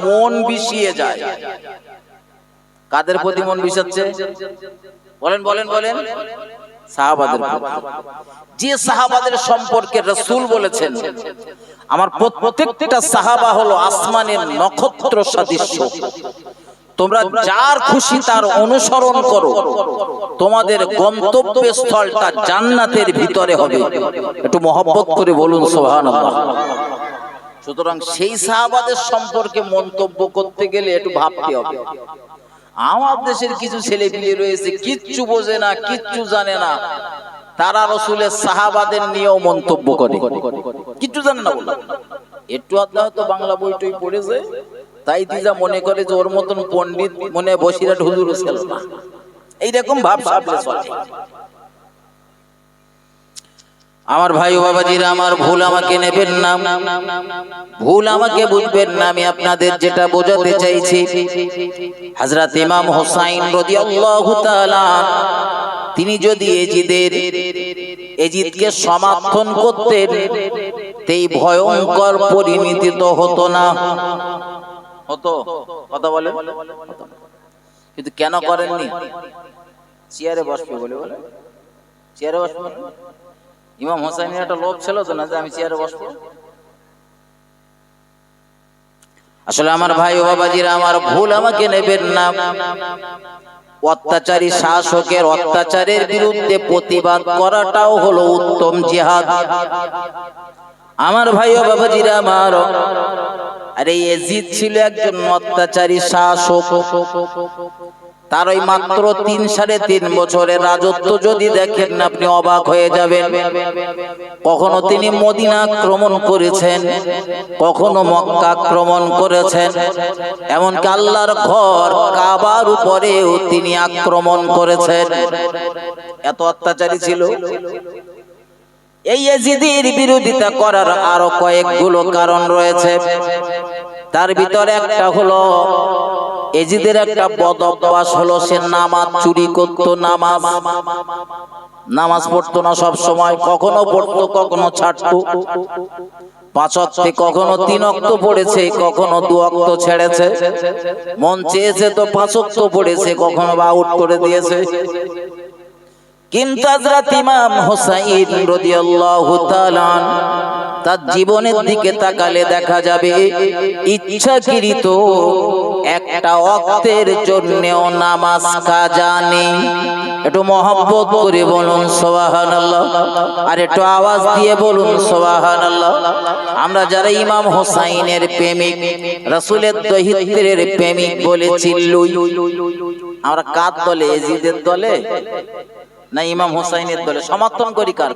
মন বিষিয়ে যায়। কাদের প্রতি মন বিষাচ্ছে? বলেন বলেন বলেন। সাহাবাদের প্রতি। যে সাহাবাদের সম্পর্কে রাসূল বলেছেন আমার প্রত্যেকটা সাহাবা হলো আসমানের নক্ষত্র সদৃশ্য, তোমরা যার খুশি তার অনুসরণ করো, তোমাদের গন্তব্যস্থলটা জান্নাতের ভিতরে হবে। একটু মহব্বত করে বলুন সুবহানাল্লাহ। সুতরাং সেই সাহাবাদের সম্পর্কে মন্তব্য করতে গেলে একটু ভাবতে হবে। আমার দেশের কিছু ছেলে পিলে রয়েছে, কিচ্ছু বোঝে না, কিচ্ছু জানে না, তারা রাসূলের সাহাবাদের নিয়েও মন্তব্য করে, কিচ্ছু জানে না বলে। একটু আধা হয়তো বাংলা বইটই পড়েছে, তাই দিজা মনে করে যে ওর মতন পণ্ডিত মনে বসিরহাট হুজুরও ছিল না, এইরকম ভাব সামনে চলে। আমার ভাই ও বাবাজিরা, আমার ভুল আমাকে নেবেন না, ভুল আমাকে বুঝবেন না। আমি আপনাদের যেটা বোঝাতে চাইছি, হযরত ইমাম হুসাইন রাদিয়াল্লাহু তাআলা তিনি যদি এজিদকে সমর্থন করতেন, এই ভয়ঙ্কর পরিণতি তো হতো না। হতো? কথা বলেন। কিন্তু কেন করেননি? চেয়ারে বসবে বলে বলে চেয়ারে বসবে। ইমাম হোসাইনের একটা লোভ ছিল তো না যে আমি চেয়ারে বসবো। আসলে আমার ভাই ও বাবাজিরা, আমার ভুল আমাকে নেবেন না। অত্যাচারী শাসকের অত্যাচারের বিরুদ্ধে প্রতিবাদ করাটাও হলো উত্তম জিহাদ। আমার ভাই ও বাবাজিরা আমার, আরে ইয়াজিদ ছিল একজন অত্যাচারী শাসক। তার ওই মাত্র 3-3.5 বছরের রাজত্ব যদি দেখেন না, আপনি অবাক হয়ে যাবেন। কখনো তিনি মদিনা আক্রমণ করেছেন, কখনো মক্কা আক্রমণ করেছেন, এমনকি আল্লাহর ঘর কাবার উপরেও তিনি আক্রমণ করেছেন। এত অত্যাচারী ছিল। এই ইয়াজিদের বিরোধিতা করার আরো কয়েকগুলো কারণ রয়েছে। তার ভিতরে একটা হলো ইয়াজিদের একটা বদ অভ্যাস হলো, সে নামাজ চুরি করত। নামাজ পড়তো না সব সময়, কখনো পড়তো কখনো ছাড়তো। 5 ওয়াক্তে কখনো 3 ওয়াক্ত পড়েছে, কখনো 2 ওয়াক্ত ছেড়েছে। মন চেয়েছে তো 5 ওয়াক্ত পড়েছে, কখনো বা আউট করে দিয়েছে। কিন্তু হযরত ইমাম হুসাইন রাদিয়াল্লাহু তাআলা তার জীবনের দিকে তাকালে দেখা যাবে ইচ্ছাকৃত একটা ওয়াক্তের জন্যও নামাজ কাজা নেই। একটু মহব্বত করে বলুন সুবহানাল্লাহ, আর একটু আওয়াজ দিয়ে বলুন সুবহানাল্লাহ। আমরা যারা ইমাম হুসাইনের প্রেমিক, রাসূলের দহিত্রের প্রেমিক বলে চিল্লুই, আমরা কার দলে? ইয়াজিদের দলে না ইমাম হুসাইনের দলে? সমর্থন করি কার?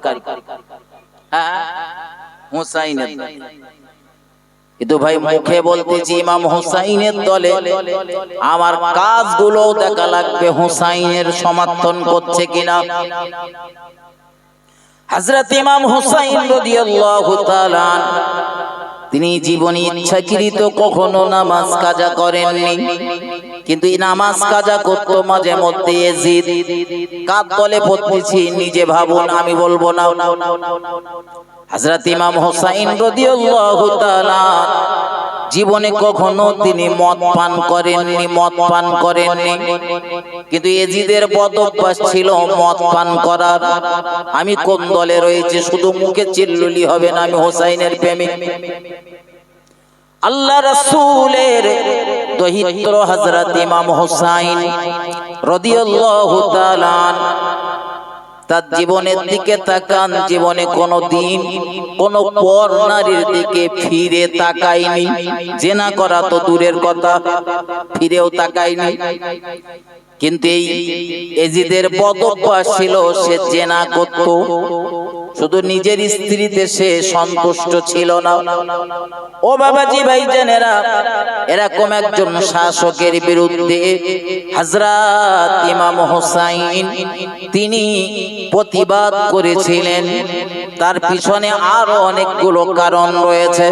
হ্যাঁ, হুসাইনের। কিন্তু ভাই মুখে বলতেছি ইমাম হুসাইনের দলে, আমার কাজগুলো দেখা লাগবে হুসাইনের সমর্থন করছে কিনা। হযরত ইমাম হুসাইন রাদিয়াল্লাহু তাআলা তিনি জীবনে ইচ্ছাকৃত কখনো নামাজ কাজা করেননি, কিন্তু এই নামাজ কাজা করত মাঝে মধ্যে ইয়াজিদ। কার দলে পড়তেছি নিজে ভাবুন, আমি বলবো না। হযরত ইমাম হুসাইন রাদিয়াল্লাহু তাআলা জীবনে কখনো তিনি মদ পান করেননি, কিন্তু ইয়াজিদের বদ অভ্যাস ছিল মদ পান করার। আমি কোন দলে রয়েছে শুধু মুখে চিল্লুলি হবে না, আমি হুসাইনের প্রেমিক। আল্লাহ রাসূলের দহিত্র হযরত ইমাম হুসাইন রাদিয়াল্লাহু তাআলা তার জীবনের দিকে তাকান, জীবনে কোনদিন কোন পর নারীর দিকে ফিরে তাকায়নি। জিনা করা তো দূরের কথা, ফিরেও তাকায়নি। কিন্তু এই ইয়াজিদের বদ অভ্যাস ছিল, সে জিনা করত। শুধু নিজের স্ত্রীতে সে সন্তুষ্ট ছিল না। ও বাবাজি ভাইজানেরা, এরকম একজন শাসকের বিরুদ্ধে হযরত ইমাম হুসাইন তিনি প্রতিবাদ করেছিলেন। তার পিছনে আরো অনেকগুলো কারণ রয়েছে,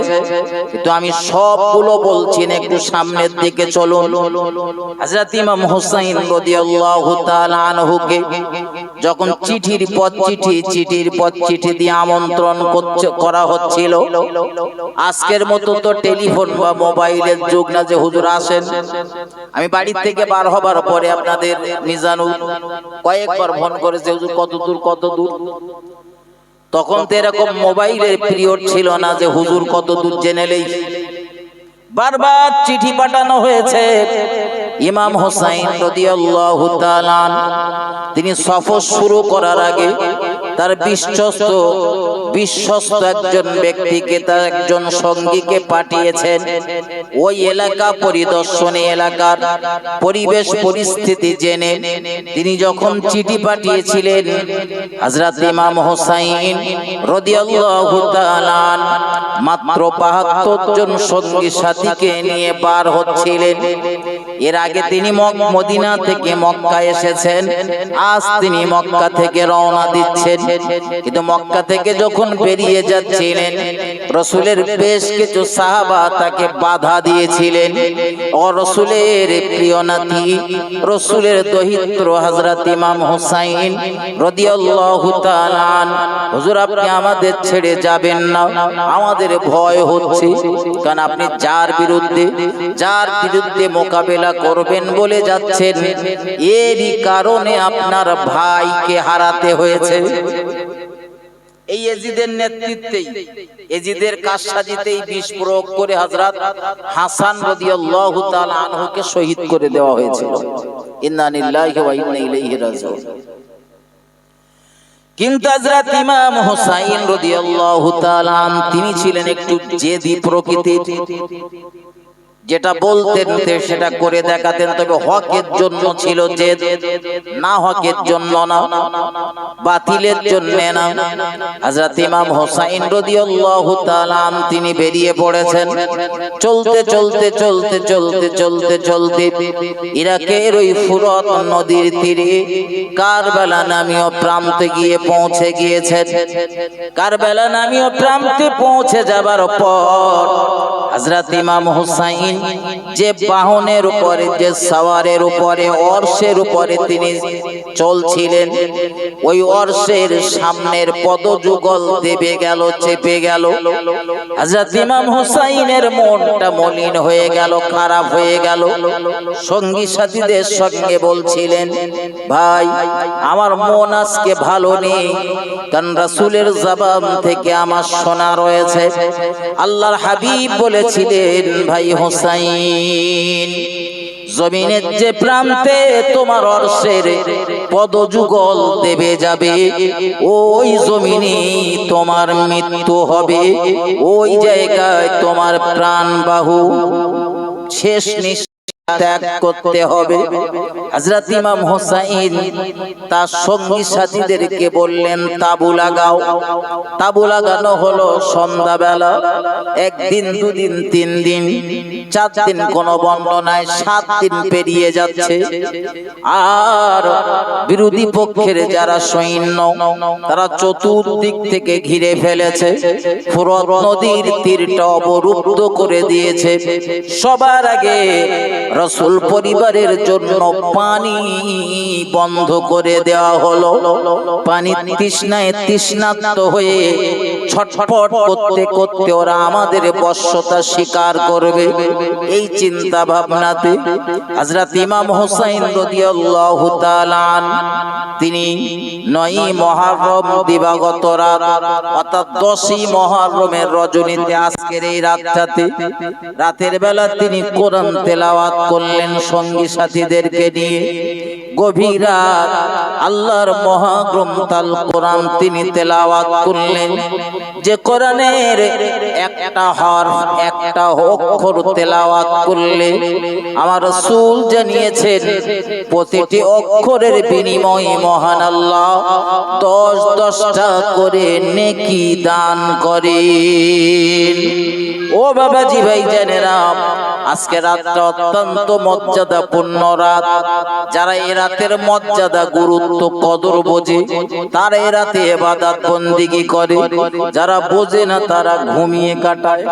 কিন্তু আমি সবগুলো বলছি না, একটু সামনের দিকে চলুন। হযরত ইমাম হুসাইন রাদিয়াল্লাহু তাআলা আনহুকে যখন চিঠির পর চিঠি দিয়ে আমন্ত্রণ করা হচ্ছিল, আজকের মতো তো টেলিফোন বা মোবাইলের যুগ না যে হুজুর আসেন। আমি বাড়ি থেকে বার হবার পরে আপনাদের মিজানুল কয়েকবার ফোন করেছে, হুজুর কত দূর। তখন তো এরকম মোবাইলের পিরিয়ড ছিল না যে হুজুর কত দূর জেনেলেই। বারবার চিঠি পাঠানো হয়েছে। ইমাম হুসাইন রাদিয়াল্লাহু তাআলা তিনি সফর শুরু করার আগে তার বিশ্বস্ত একজন ব্যক্তিকে, তার একজন সঙ্গীকে পাঠিয়েছেন ওই এলাকা পরিদর্শনে, এলাকার পরিবেশ পরিস্থিতি জেনে। তিনি যখন চিঠি পাঠিয়েছিলেন, হযরত ইমাম হুসাইন রাদিয়াল্লাহু তাআলা মাত্র ৭২ জন সঙ্গী সাথীকে নিয়ে বার হচ্ছিলেন। এর আগে তিনি মদিনা থেকে মক্কা এসেছেন, আজ তিনি মক্কা থেকে রওনা দিচ্ছেন। কিন্তু মক্কা থেকে যখন বেরিয়ে যাচ্ছিলেন, রাসূলের বেশ কিছু সাহাবা তাকে বাধা দিয়েছিলেন। ও রাসূলের প্রিয় নাতি, রাসূলের দহিত্র হযরত ইমাম হুসাইন রাদিয়াল্লাহু তাআলা, হুজুর আপনি আমাদের ছেড়ে যাবেন না, আমাদের ভয় হচ্ছে। কারণ আপনি যার বিরুদ্ধে মোকাবেলা করবেন বলে যাচ্ছেন, এরই কারণে আপনার ভাইকে হারাতে হয়েছে। এই ইয়াজিদের নেতৃত্বেই, ইয়াজিদের কারসাজিতেই বিষ প্রয়োগ করে হযরত হাসান রাদিয়াল্লাহু তাআলা আনহুকে শহীদ করে দেওয়া হয়েছিল। ইন্না লিল্লাহি ওয়া ইন্না ইলাইহি রাজিউন। কিন্তু হযরত ইমাম হুসাইন রাদিয়াল্লাহু তাআলা তিনি ছিলেন একটু জেদি প্রকৃতির। যেটা বলতেন সেটা করে দেখাতেন, তবে হকের জন্য ছিল জেদ, না হকের জন্য না, বাতিলের জন্য না। হযরত ইমাম হুসাইন রাদিয়াল্লাহু তাআলা তিনি বেরিয়ে পড়েছেন। চলতে ইরাকের ওই ফুরত নদীর তীরে কারবালা নামীয় প্রান্তে গিয়ে পৌঁছে গিয়েছেন। কারবালা নামীয় প্রান্তে পৌঁছে যাবার পর হযরত ইমাম হুসাইন যে বাহনের উপরে, যে সওয়ারের উপরে, অর্শের উপরে তিনি চলছিলেন, ওই অর্শের সামনের পদযুগল চেপে গেল। হযরত ইমাম হুসাইনের মনটা মলিন হয়ে গেল, খারাপ হয়ে গেল। সঙ্গী সাথীদের সঙ্গে বলছিলেন, ভাই আমার মন আজকে ভালো নেই, কারণ রাসূলের জবান থেকে আমার শোনা রয়েছে, আল্লাহর হাবিব বলেছিলেন, ভাই হুসাইন, জমিনের যে প্রান্তে তোমার অর্শের পদযুগল দেবে যাবে, ওই জমিনে তোমার মৃত্যু হবে, ওই জায়গায় তোমার প্রাণবাহু শেষ নিঃশ্বাস ত্যাগ করতে হবে। হযরত ইমাম হুসাইন তার সঙ্গী সাথীদেরকে বললেন, তাবু লাগাও। তাবু লাগানো হলো সন্ধ্যাবেলা। একদিন, দুদিন, 3 দিন, 4 দিন কোন বর্ণনায় 7 দিন পেরিয়ে যাচ্ছে। আর বিরোধী পক্ষের যারা সৈন্য, তারা চতুর্দিক থেকে ঘিরে ফেলেছে, ফুরত নদীর তীরটা অবরুদ্ধ করে দিয়েছে। সবার আগে রাসূল পরিবারের জন্য পানি বন্ধ করে দেওয়া হলো। পানি তৃষ্ণায় তৃষ্ণার্ত হয়ে ছটফট করতে করতে ওরা আমাদের বশ্যতা স্বীকার করবে, এই চিন্তা ভাবনাতে হযরত ইমাম হুসাইন রাদিয়াল্লাহু তাআলা তিনি 9ই মুহররম দিবাগত রাত, অর্থাৎ 10ই মুহররমের রজনীতে, আজকের এই রাতের বেলা তিনি কোরআন তেলাওয়াত করলেন সঙ্গী সাথীদেরকে নিয়ে। গভীর রাত আল্লাহর মহাগ্রন্থ আল কোরআন তিনি তেলাওয়াত করলেন। যে কোরআনের একটা হরফ, একটা অক্ষর তেলাওয়াত করলে আমার রাসূল জানিয়েছেন, প্রতিটি অক্ষরের বিনিময়ে মহান আল্লাহ 10-10টা করে নেকি দান করেন। ও বাবাজি ভাই জানেরা, আজকে রাতটা অত্যন্ত মর্যাদাপূর্ণ রাত। যারা এই রাতের মর্যাদা, গুরুত্ব, কদর বোঝে তারা এই রাতে ইবাদত বন্দেগী করে, যারা বোঝে না তারা ঘুমিয়ে কাটায়।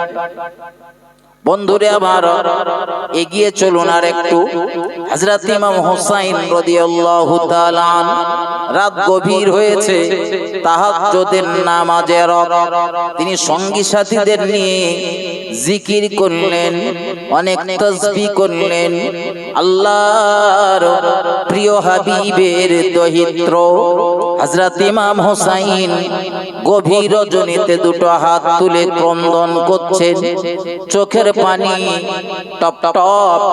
বন্ধুরে আমার, এগিয়ে চলুন আর একটু। হযরত ইমাম হুসাইন রাদিয়াল্লাহু তাআলা আনহু, রাত গভীর হয়েছে, তাহাজ্জুদের নামাজের ওয়াক্ত, তিনি সঙ্গী সাথীদের নিয়ে জিকির করলেন, অনেক তাসবিহ করলেন। আল্লাহর প্রিয় হাবিবের দহিত্র হযরত ইমাম হুসাইন গভীর রজনীতে দুটো হাত তুলে ক্রন্দন করছেন, চোখের পানি top top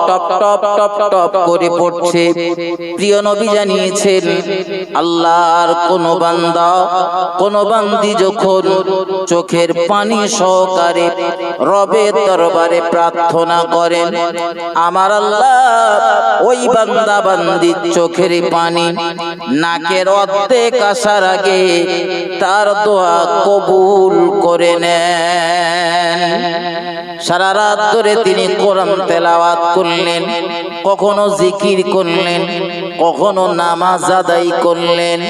top top top top করে পড়ছে। প্রিয় নবী জানিয়েছেন, আল্লাহর কোন বান্দা, কোন বান্দি যখন চোখের পানি সহকারে রবের দরবারে প্রার্থনা করেন, আমার আল্লাহ ওই বান্দা বান্দির চোখের পানি নাকের অর্ধেক আসার আগে তার দোয়া কবুল করে নেন। সারা রাত ধরে তিনি কোরআন তেলাওয়াত করলেন, কখনো জিকির করলেন, কখনো নামাজ আদায় করলেন,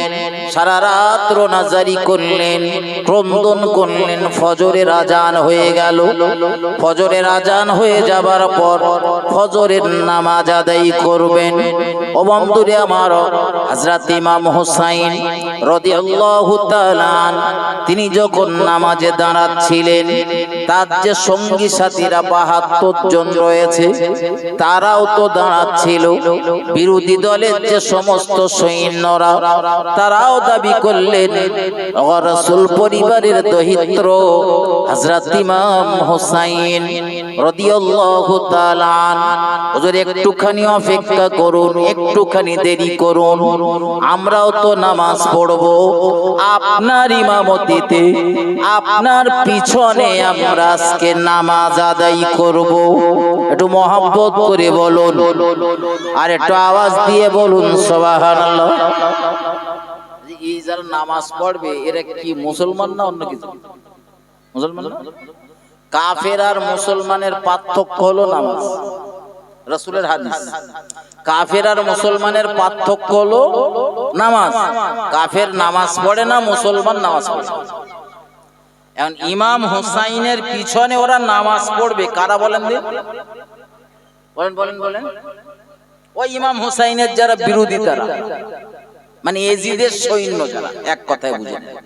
সারা রাত রোনাজারি করলেন, ক্রন্দন করলেন। ফজরের আজান হয়ে গেল। ফজরের আজান হয়ে যাবার পর ফজরের নামাজ আদায় করবেন। ও বন্ধুরে আমার, হযরত ইমাম হুসাইন রাদিয়াল্লাহু তাআলা তিনি যখন নামাজে দাঁড়াচ্ছিলেন, তার যে সঙ্গী সাথীরা ৭২ জন রয়েছে তারাও তো দাঁড়াচ্ছিল। বিরোধী দলের যে সমস্ত সৈন্যরা তারাও দাবি করলেন রাসূল পরিবারের দহিত্র হযরত ইমাম হুসাইন রাদিয়াল্লাহু তাআলা হুজুর একটুখানি অপেক্ষা করুন, একটুখানি দেরি করুন, আমরাও তো নামাজ পড়ব আপনার ইমামতিতে, আপনার পিছনে আমরা আজকে নামাজ আদায় করব। একটু মহব্বত করে বলুন, আর একটু আওয়াজ দিয়ে বলুন সুবহানাল্লাহ। এই যারা নামাজ পড়বে এরা কি মুসলমান না অন্য কিছু? মুসলমান না? কাফের আর মুসলমানের পার্থক্য হলো নামাজ। রাসূলের হাদিস, কাফের আর মুসলমানের পার্থক্য হলো নামাজ। কাফের নামাজ পড়ে না, মুসলমান নামাজ পড়ে। এখন ইমাম হুসাইনের পিছনে ওরা নামাজ পড়বে কারা বলেন দিন? বলেন বলেন বলেন। ওই ইমাম হুসাইনের যারা বিরোধী, তারা মানে এজিদের সৈন্য যারা, এক কথায় বুঝে নেন,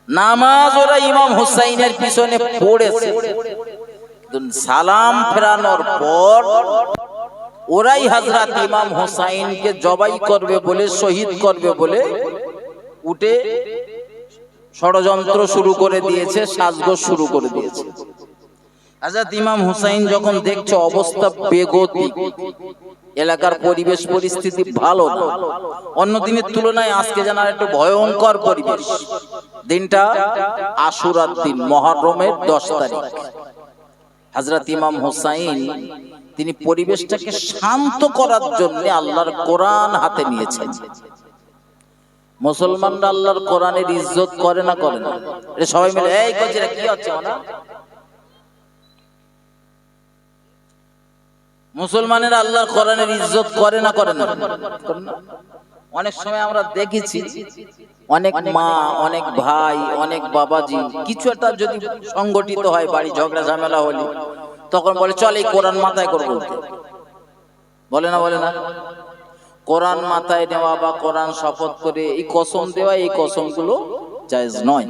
নামাজ ওরা ইমাম হুসাইনের পিছনে পড়েছে। সালাম ফেরানোর পর ওরাই হযরত ইমাম হুসাইনকে জবাই করবে বলে, শহীদ করবে বলে উঠে ষড়যন্ত্র শুরু করে দিয়েছে, সাজগোজ শুরু করে দিয়েছে। হযরত ইমাম হুসাইন যখন দেখছে অবস্থা বেগতিক, এলাকার পরিবেশ পরিস্থিতি ভালো না, অন্য দিনের তুলনায় আজকে যেন একটু ভয়ঙ্কর পরিবেশ। দিনটা আশুরার দিন, মুহররমের 10 তারিখ। হযরত ইমাম হুসাইন তিনি পরিবেশটাকে শান্ত করার জন্য আল্লাহর কোরআন হাতে নিয়েছেন। মুসলমানরা আল্লাহর কোরআনের ইজ্জত করে না করে না? এটা সবাই মিলে এই কইরা কি হচ্ছে না? মুসলমানেরা আল্লাহর কোরআনের ইজ্জত করে না করে না? অনেক সময় আমরা দেখেছি অনেক মা, অনেক ভাই, অনেক বাবাজি কিছু একটা যদি সংগঠিত হয়, বাড়ি ঝগড়া ঝামেলা হলে, তখন বলে চল এই কোরআন মাথায় করব। বলে না বলে না? কোরআন মাথায় নেওয়া বা কোরআন শপথ করে এই কসম দেওয়া, এই কসমগুলো জায়েজ নয়।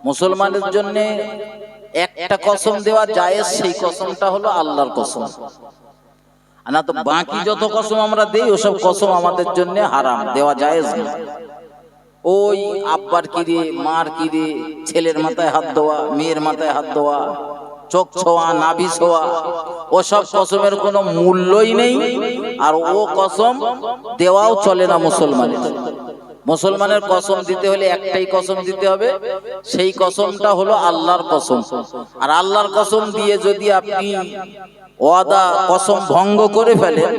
মুসলমানদের জন্য একটা কসম দেওয়া জায়েজ, সেই কসমটা হলো আল্লাহর কসম। না তো বাকি যত কসম আমরা দেই ওসব কসম আমাদের জন্য হারাম, দেওয়া জায়েজ না। ওই আব্বার কিরে, মার কিরে, ছেলের মাথায় হাত দেওয়া, মেয়ের মাথায় হাত দেওয়া, চোখ ছোঁয়া, নাভি ছোঁয়া, ওসব কসমের কোনো মূল্যই নেই। আর ও কসম দেওয়াও চলে না মুসলমানের। মুসলমানের কসম দিতে হলে একটাই কসম দিতে হবে, সেই কসমটা হলো আল্লাহর কসম। আর আল্লাহর কসম দিয়ে যদি আপনি ওয়াদা কসম ভঙ্গ করে ফেলেন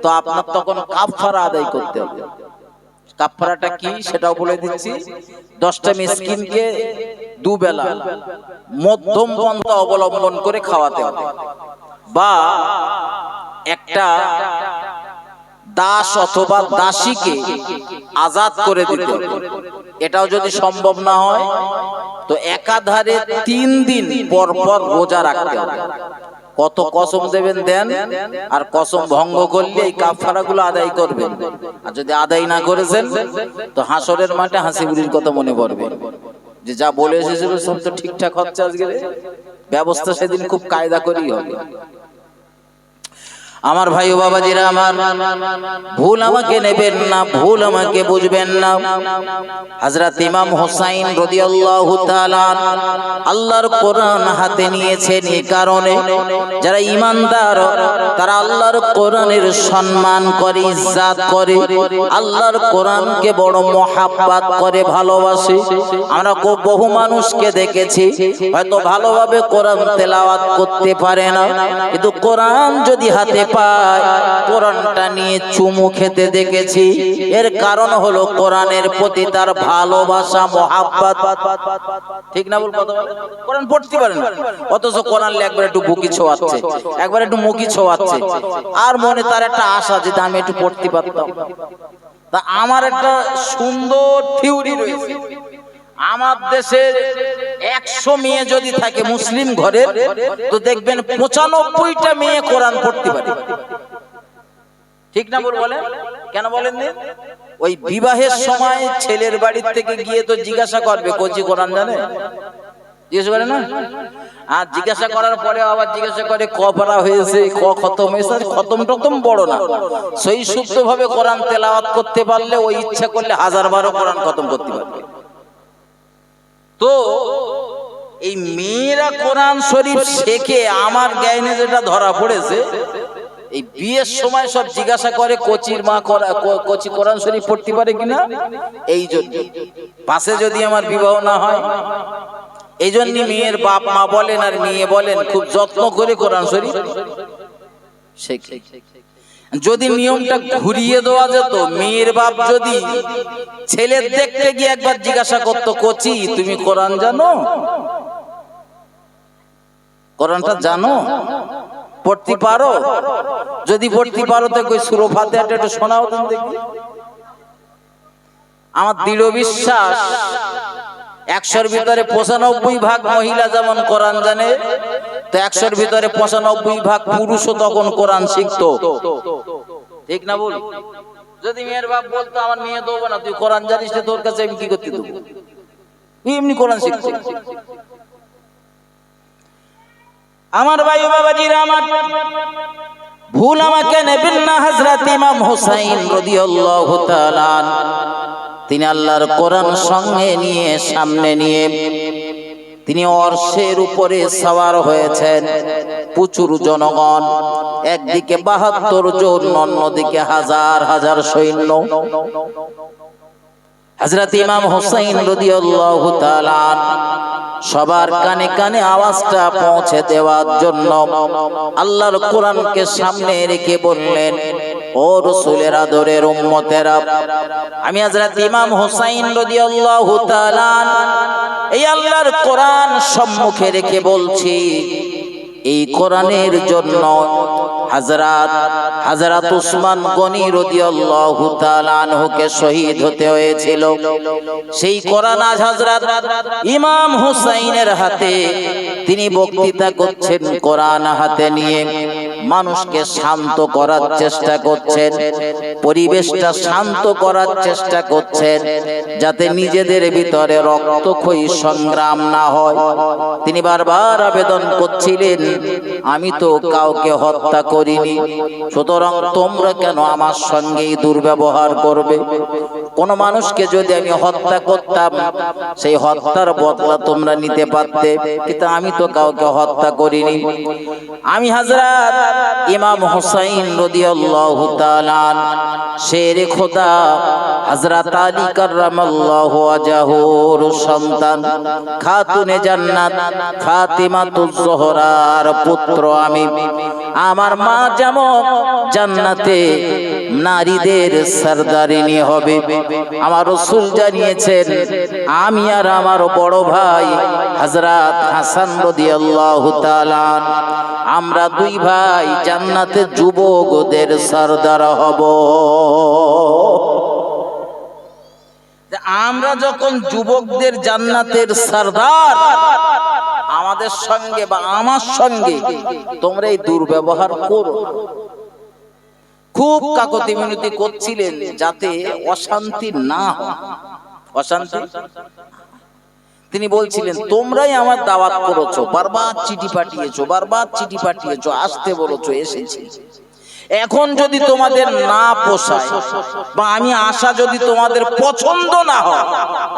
তো আপনার তখন কাফারা আদায় করতে হবে। কাফারাটা কি সেটাও বলে দিচ্ছি। 10টা মিসকিনকে দুবেলা মধ্যম পন্থা অবলম্বন করে খাওয়াতে হবে। বা একটা দাস অথবা দাসীকে আজাদ করে দিতে হবে। এটাও যদি সম্ভব না হয় তো একাধারে 3 দিন পর পর রোজা রাখতে হবে। কত কসম দেবেন দেন, আর কসম ভঙ্গ করলে এই কাফারাগুলো আদায় করবেন। আর যদি আদায় না করেছেন তো হাসরের মাঠে হাসি বুড়ির কথা মনে পড়বে যে যা বলে এসেছিল সব তো ঠিকঠাক হচ্ছে, আজকে ব্যবস্থা সেদিন খুব কায়দা করেই হবে। আমার ভাই ও বাবাজিরা আমার, ভুল আমাকে নেবেন না, ভুল আমাকে বুঝবেন না। হযরত ইমাম হুসাইন রাদিয়াল্লাহু তাআলা আল্লাহর কোরআন হাতে নিয়েছেন এই কারণে যারা ঈমানদার তারা আল্লাহর কোরআনের সম্মান করে, ইজ্জত করে, আল্লাহর কোরআনকে বড় মহব্বত করে, ভালোবাসে। আমরা বহু মানুষকে দেখেছি হয়তো ভালোভাবে কোরআন তেলাওয়াত করতে পারে না, কিন্তু কোরআন যদি হাতে পায় কোরআনটা নিয়ে চুমু খেতে দেখেছি। এর কারণ হলো কোরআনের প্রতি তার ভালোবাসা, মহব্বত। ঠিক না? বল কথা বলে কোরআন পড়তে পারে না, অথচ কোরআন একবার একটু বুকি ছোঁয়াচ্ছে, একবার একটু মুখি ছোঁয়াচ্ছে, আর মনে তার একটা আশা যে আমি একটু পড়তে পারতাম। তা আমার একটা সুন্দর থিওরি রয়েছে, আমার দেশের 100 মেয়ে যদি থাকে মুসলিম ঘরে তো দেখবেন 95টা মেয়ে কোরআন পড়তে পারে। ঠিক না? বলেন কেন বলেন? ওই বিবাহের সময় ছেলের বাড়ির থেকে গিয়ে তো জিজ্ঞাসা করবে কচি কোরআন জানে, জিজ্ঞাসা করে না? আর জিজ্ঞাসা করার পরে আবার জিজ্ঞাসা করে ক পারা হয়েছে, ক খতম হয়েছে। খতম টতম বড় না, সেই শুদ্ধ ভাবে কোরআন তেলাওয়াত করতে পারলে ওই ইচ্ছা করলে 1000 কোরআন খতম করতে পারবে। তো এই মেয়েরা কোরআন শরীফ শেখে, আমার জ্ঞানে যেটা ধরা পড়েছে, এই বিয়ের সময় সব জিজ্ঞাসা করে কচির মা কচি কোরআন শরীফ পড়তে পারে কিনা। এই জন্য পাশে যদি আমার বিবাহ না হয়, এই জন্য মেয়ের বাপ মা বলেন আর মেয়ে বলেন খুব যত্ন করে কোরআন শরীফ শেখে। যদি নিয়মটা ঘুরিয়ে দেওয়া যেত, মেয়ের বাপ যদি ছেলের দেখতে গিয়ে একবার জিজ্ঞাসা করতো কচি তুমি কোরআন জানো, কোরআনটা জানো, পড়তে পারো? যদি পড়তে পারো তো কই সূরা ফাতিহাটা একটু শোনাও তো দেখি। আমার দৃঢ় বিশ্বাস 100-র ভিতরে 95% মহিলা যেমন কোরআন জানে, তো 100-র ভিতরে 95% পুরুষও তখন কোরআন শিখতো। ঠিক না? বল যদি মেয়ের বাপ বলতো আমার মেয়ে দেবো না, তুই কোরআন জানিস না, তোর কাছে আমি কি করতে দেবো, তুই এমনি কোরআন শিখছে। আমার ভাই বাবাজিরা আমার, ভুল আমাকে নেবেন না। হযরত ইমাম হুসাইন রাদিয়াল্লাহু তাআলা তিনি আল্লাহর কোরআন সঙ্গে নিয়ে সামনে নিয়ে তিনি অর্শের উপরে সওয়ার হয়েছেন। প্রচুর জনগণ, একদিকে 72 জন, অন্যদিকে হাজার হাজার সৈন্য। হযরত ইমাম হুসাইন রাদিয়াল্লাহু তাআলা সবার কানে কানে আওয়াজটা পৌঁছে দেওয়ার জন্য আল্লাহর কোরআনকে সামনে রেখে বললেন, ও রাসূলের আদরের উম্মতেরা, আমি হযরত ইমাম হুসাইন রাদিয়াল্লাহু তাআলা এই আল্লাহর কোরআন সম্মুখে রেখে বলছি, এই কোরআনের জন্য হযরত উসমান গনি রাদিয়াল্লাহু তাআলা আনহুকে শহীদ হতে হয়েছিল। সেই কোরআন আজ হযরত ইমাম হুসাইনের হাতে, তিনি বক্তৃতা করছেন কোরআন হাতে নিয়ে, মানুষকে শান্ত করার চেষ্টা করছেন, পরিবেশটা শান্ত করার চেষ্টা করছেন, যাতে নিজেদের ভিতরে রক্তক্ষয়ী সংগ্রাম না হয়। তিনি বারবার আবেদন করছিলেন, আমি তো কাউকে হত্যা করিনি, সুতরাং তোমরা কেন আমার সঙ্গে দুর্ব্যবহার করবে? কোন মানুষকে যদি আমি হত্যা করতাম সেই হত্যার বদলা তোমরা নিতে পারতে, কিন্তু আমি তো কাউকে হত্যা করিনি। আমি হযরত ইমাম হুসাইন রাদিয়াল্লাহু তাআলা শেরে খোদা হযরত আলী কাররামাল্লাহু ওয়াজহুর সন্তান খাতুনে জান্নাত ফাতিমাতুজ জোহরার পুত্র আমি। আমার মা যেমন জান্নাতে নারীদের সরদারিনী হবে, আমার রাসূল জানিয়েছেন আমি আর আমার বড় ভাই হযরত হাসান রাদিয়াল্লাহু তাআলা আমরা দুই ভাই জান্নাতে যুবকদের সরদার হব। আমরা যখন যুবকদের জান্নাতের সরদার, আমাদের সঙ্গে বা আমার সঙ্গে তোমরা এই দুর্ব্যবহার করো। খুব কাকতি মিনতি করছিলেন যাতে অশান্তি না হয়। অশান্তি তিনি বলছিলেন তোমরাই আমার দাওয়াত করেছো, বারবার চিঠি পাঠিয়েছো, বারবার চিঠি পাঠিয়েছো, আসতে বলেছো, এসেছি। এখন যদি তোমাদের না পোষায় বা আমি আসা যদি তোমাদের পছন্দ না হয়,